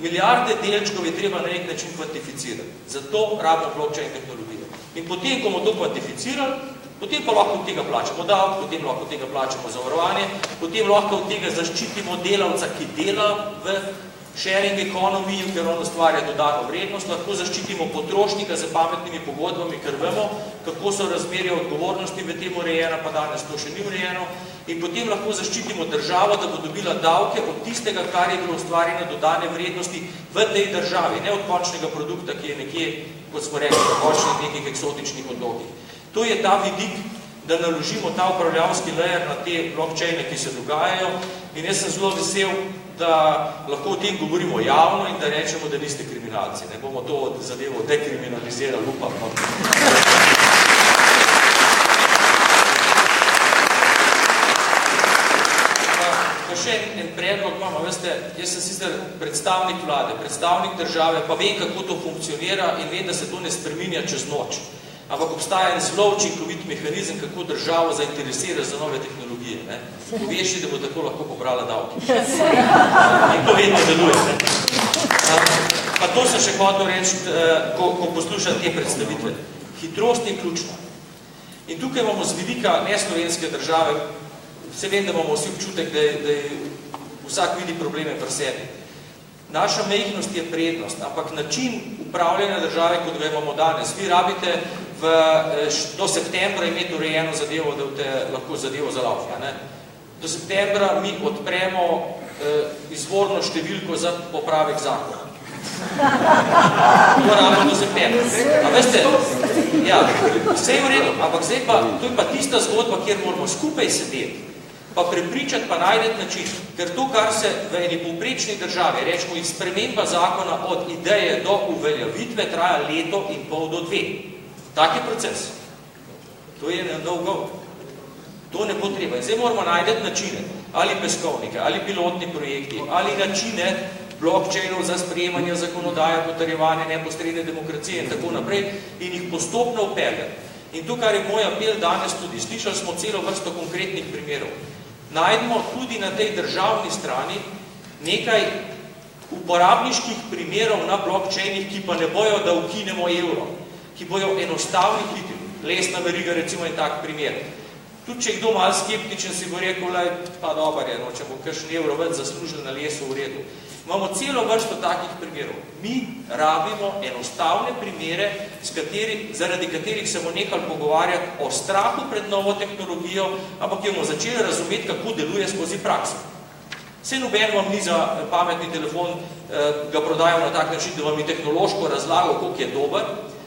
milijarde delčkov je treba na nek način kvantificirati. Zato rabimo blockchain tehnologijo. In potem, ko bomo to kvantificirali, potem pa lahko od tega plačamo davek, potem lahko od tega plačamo zavarovanje, potem lahko od tega zaščitimo delavca, ki dela v sharing economy, ker on ustvarja dodano vrednost, lahko zaščitimo potrošnika z pametnimi pogodbami, ker vemo, kako so razmerje odgovornosti v tem urejena, pa danes to še ni urejeno, in potem lahko zaščitimo državo, da bo dobila davke od tistega, kar je bilo ustvarjeno dodane vrednosti v tej državi, ne od končnega produkta, ki je nekje, kot smo rekli, na končnih nekih eksotičnih otokih. To je ta vidik, da naložimo ta upravljavski layer na te blockchaine, ki se dogajajo, in jaz sem zelo vesel, da lahko o tem govorimo javno in da rečemo, da niste kriminalci. Ne bomo to zadevo dekriminalizirali, upam. Pa še en predlog imamo, veste, jaz sem sicer predstavnik vlade, predstavnik države, pa vem, kako to funkcionira in vem, da se to ne spreminja čez noč. Ampak obstaja en zelo učinkovit mehanizem, kako državo zainteresira za nove tehnologije. Poveš, da bo tako lahko pobrala davke. In to vedno deluje. Pa to sem še hotel reči, ko poslušam te predstavitve. Hitrost je ključna. In tukaj imamo z vidika neslovenske države, vse vem, da imamo vsi občutek, da vsak vidi probleme pri sebi. Naša majhnost je prednost, ampak način upravljanja države, kot ga imamo danes, vi rabite do septembra imeti urejeno zadevo, da boste lahko zadevo zalaufali. Do septembra mi odpremo izvorno številko za popravek zakona. To rabimo do septembra. A veste, ja, vse je v redu, ampak zdaj pa, to je pa tista zgodba, kjer moramo skupaj sedeti, pa prepričati, pa najdeti način. Ker to, kar se v eni povprečni državi, rečemo, iz sprememba zakona od ideje do uveljavitve, traja leto in pol do 2. Tak je proces. To je no-go. To ne bo treba. In zdaj moramo najdeti načine, ali peskovnike, ali pilotni projekti, ali načine blockchainov za sprejemanje zakonodaje, potrjevanje neposredne demokracije in tako naprej, in jih postopno upeljati. In to, kar je moj apel danes tudi, slišali smo celo vrsto konkretnih primerov. Najdemo tudi na tej državni strani nekaj uporabniških primerov na blockchainih, ki pa ne bojo, da ukinemo evro, ki bojo enostavni hitri. Lesna veriga, recimo, je tak primer. Tudi, če je kdo malo skeptičen, si bo rekel, pa dobar je, če bo kakšen evro več zaslužili na lesu v redu. Imamo celo vrsto takih primerov. Mi rabimo enostavne primere, zaradi katerih se bomo nehali pogovarjati o strahu pred novo tehnologijo, ampak jo bomo začeli razumeti, kako deluje skozi prakso. Vse noben vam ni za pametni telefon ga prodajal na tak način, da vam je tehnološko razlagal, koliko je dober,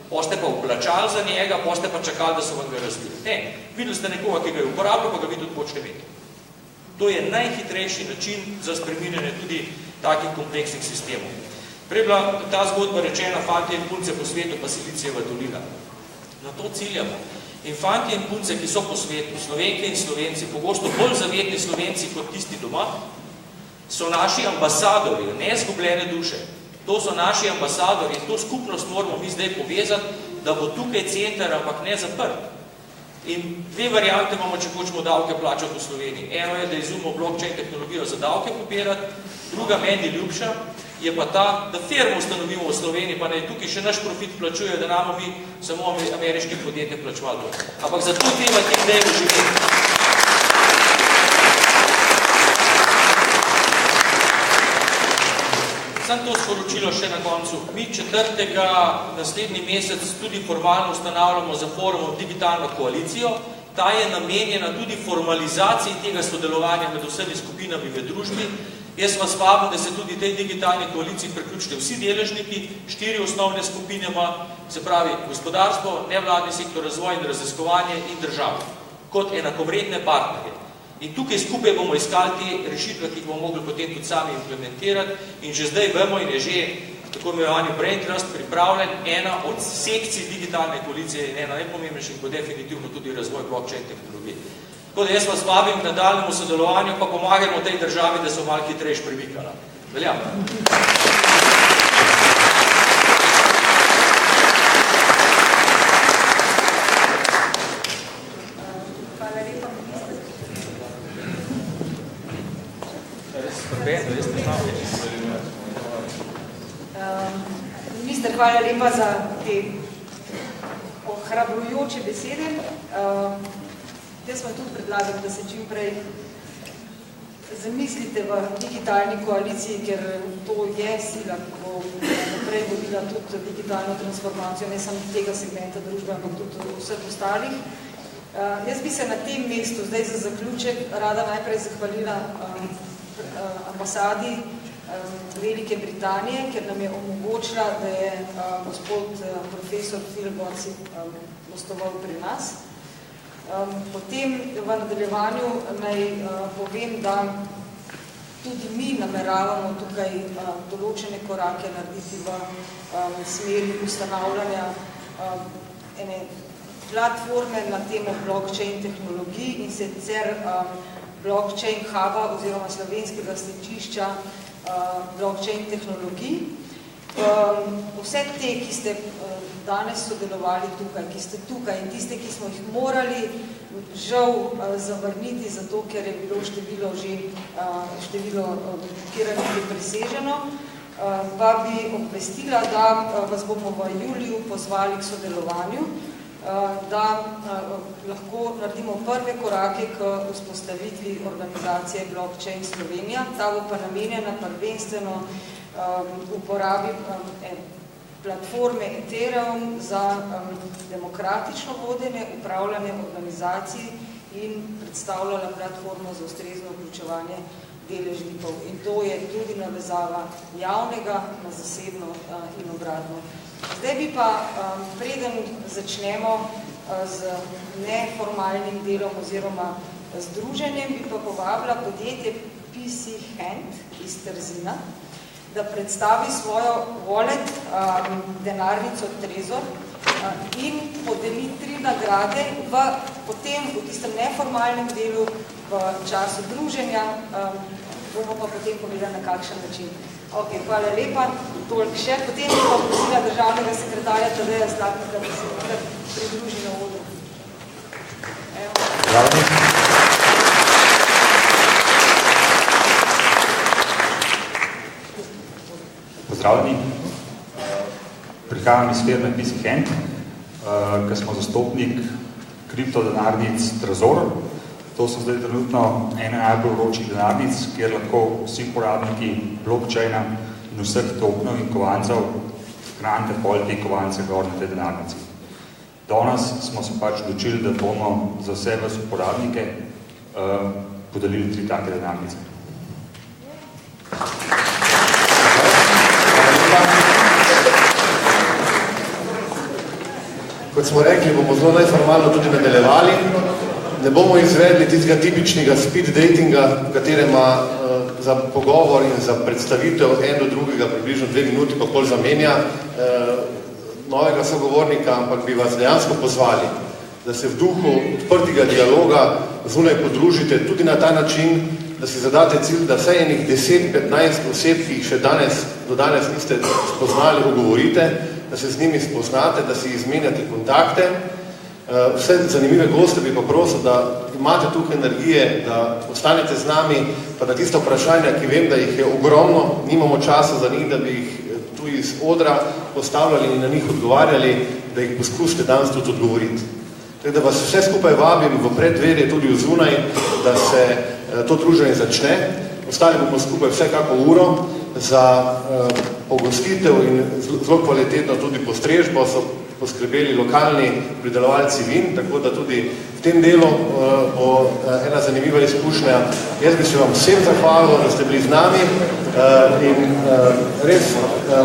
poste pa vplačali za njega, poste pa čakali, da so vam ga razvili. Ne, videli ste nekoga, ki ga je uporabljal, pa ga vi tudi počne imeti. To je najhitrejši način za spreminjanje tudi takih kompleksnih sistemov. Prej bila ta zgodba rečena, fantje in punce po svetu, pa Silicijeva dolina. Na to ciljamo. In fantje in punce, ki so po svetu, Slovenke in Slovenci, pogosto bolj zavetni Slovenci kot tisti doma, so naši ambasadori, neizgubljene duše. To so naši ambasadori in to skupnost moramo mi zdaj povezati, da bo tukaj center, ampak ne zaprt. In dve variante imamo, če hočemo davke plačati v Sloveniji. Eno je, da izumimo blockchain tehnologijo za davke pobirati, druga meni ljubša, je pa ta, da firmo ustanovimo v Sloveniji, pa naj tukaj še naš profit plačuje, da namo mi samo ameriški podjetje plačevali to. Ampak zato treba teh dej živeti. Sam to sporočilo še na koncu. Mi 4. naslednji mesec tudi formalno ustanavljamo za forumom digitalno koalicijo. Ta je namenjena tudi formalizaciji tega sodelovanja med vsemi skupinami v družbi. Jaz vas vabim, da se tudi tej digitalni koaliciji priključite vsi deležniki, 4 osnovne skupine ima, se pravi gospodarstvo, nevladni sektor, razvoj in raziskovanje in država, kot enakovredne partnerje. In tukaj skupaj bomo iskali te rešitve, ki jih bomo mogli potem tudi sami implementirati. In že zdaj vemo in je že tako imenovani Brain Trust pripravljen, ena od sekcij digitalne koalicije in ena najpomembnejših bo definitivno tudi razvoj blockchain tehnologije. Tako da jaz vas vabim k nadaljnemu sodelovanju, pa pomagajmo tej državi, da so malo hitrejš premikala. Veljam. Minister, hvala lepa za te ohrabrujoče besede. Jaz vam tudi predlagam, da se čim prej zamislite v digitalni koaliciji, ker to je sila, ki bo naprej vodila tudi digitalno transformacijo, ne samo tega segmenta družbe, ampak tudi vseh ostalih. Jaz bi se na tem mestu zdaj za zaključek rada najprej zahvalila ambasadi Velike Britanije, ker nam je omogočila, da je gospod profesor Phil Gonsi gostoval pri nas. Potem v nadaljevanju naj povem, da tudi mi nameravamo tukaj določene korake narediti v smeri ustanavljanja ene platforme na temo blockchain tehnologij in sicer blockchain huba oziroma slovenskega stičišča blockchain tehnologij. Vse te, ki ste danes sodelovali tukaj, ki ste tukaj in tiste, ki smo jih morali žal zavrniti, zato ker je bilo število blokiranih preseženo, pa bi obvestila, da vas bomo v juliju pozvali k sodelovanju, da lahko naredimo prve korake k vzpostavitvi organizacije Blockchain Slovenija. Ta bo pa namenjena prvenstveno uporabi platforme Ethereum za demokratično vodenje, upravljanje organizacij in predstavljala platformo za ustrezno vključevanje deležnikov. In to je tudi navezava javnega na zasebno in obratno. Zdaj bi pa, preden začnemo z neformalnim delom oziroma združenjem, bi pa povabila podjetje PC Hand iz Trzina, da predstavi svojo wallet, denarnico Trezor in podeli 3 nagrade potem v tistem neformalnem delu v času druženja, bomo pa potem povedali na kakšen način. Ok, hvala lepa, toliko še. Potem bi pa prosila državnega sekretarja Tadeja Slapnika, da se pridruži na odru. Pozdravljeni. Prihajam iz firme PC Hand, ker smo zastopnik kriptodenarnic Trezor. To so zdaj trenutno ene najbolj vročih denarnic, kjer lahko vsi uporabniki blockchaina in vseh tokenov in kovancev hranite pol te kovance gor na te denarnici. Danes smo se pač odločili, da bomo za vse vas uporabnike podelili 3 take denarnice. Kot smo rekli, bomo zelo neformalno tudi nadaljevali. Ne bomo izvedli tistega tipičnega speed datinga, v katerem ima za pogovor in za predstavitev en do drugega približno 2 minuti, pa pol zamenja novega sogovornika, ampak bi vas dejansko pozvali, da se v duhu odprtega dialoga zunaj podružite tudi na ta način, da si zadate cilj, da vsaj enih 10-15 oseb, ki jih še do danes niste spoznali, ogovorite, da se z njimi spoznate, da si izmenjate kontakte. Vse zanimive goste bi pa prosil, da imate tukaj energije, da ostanete z nami, pa da tiste vprašanja, ki vem, da jih je ogromno, nimamo časa za njih, da bi jih tu iz odra postavljali in na njih odgovarjali, da jih poskusite danes tudi odgovoriti. Tako da vas vse skupaj vabim v preddverje, tudi v zunaj, da se to druženje začne. Ostali bomo skupaj vsekako uro za pogostitev in zelo kvalitetno tudi postrežbo, so poskrbeli lokalni pridelovalci vin, tako da tudi v tem delu bo ena zanimiva izkušnja. Jaz bi se vam vsem zahvalil, da ste bili z nami in res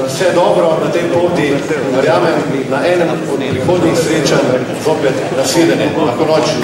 vse dobro na tej poti, verjamem, na enem od prihodnjih srečanj zopet nasvidenje. Lahko noč.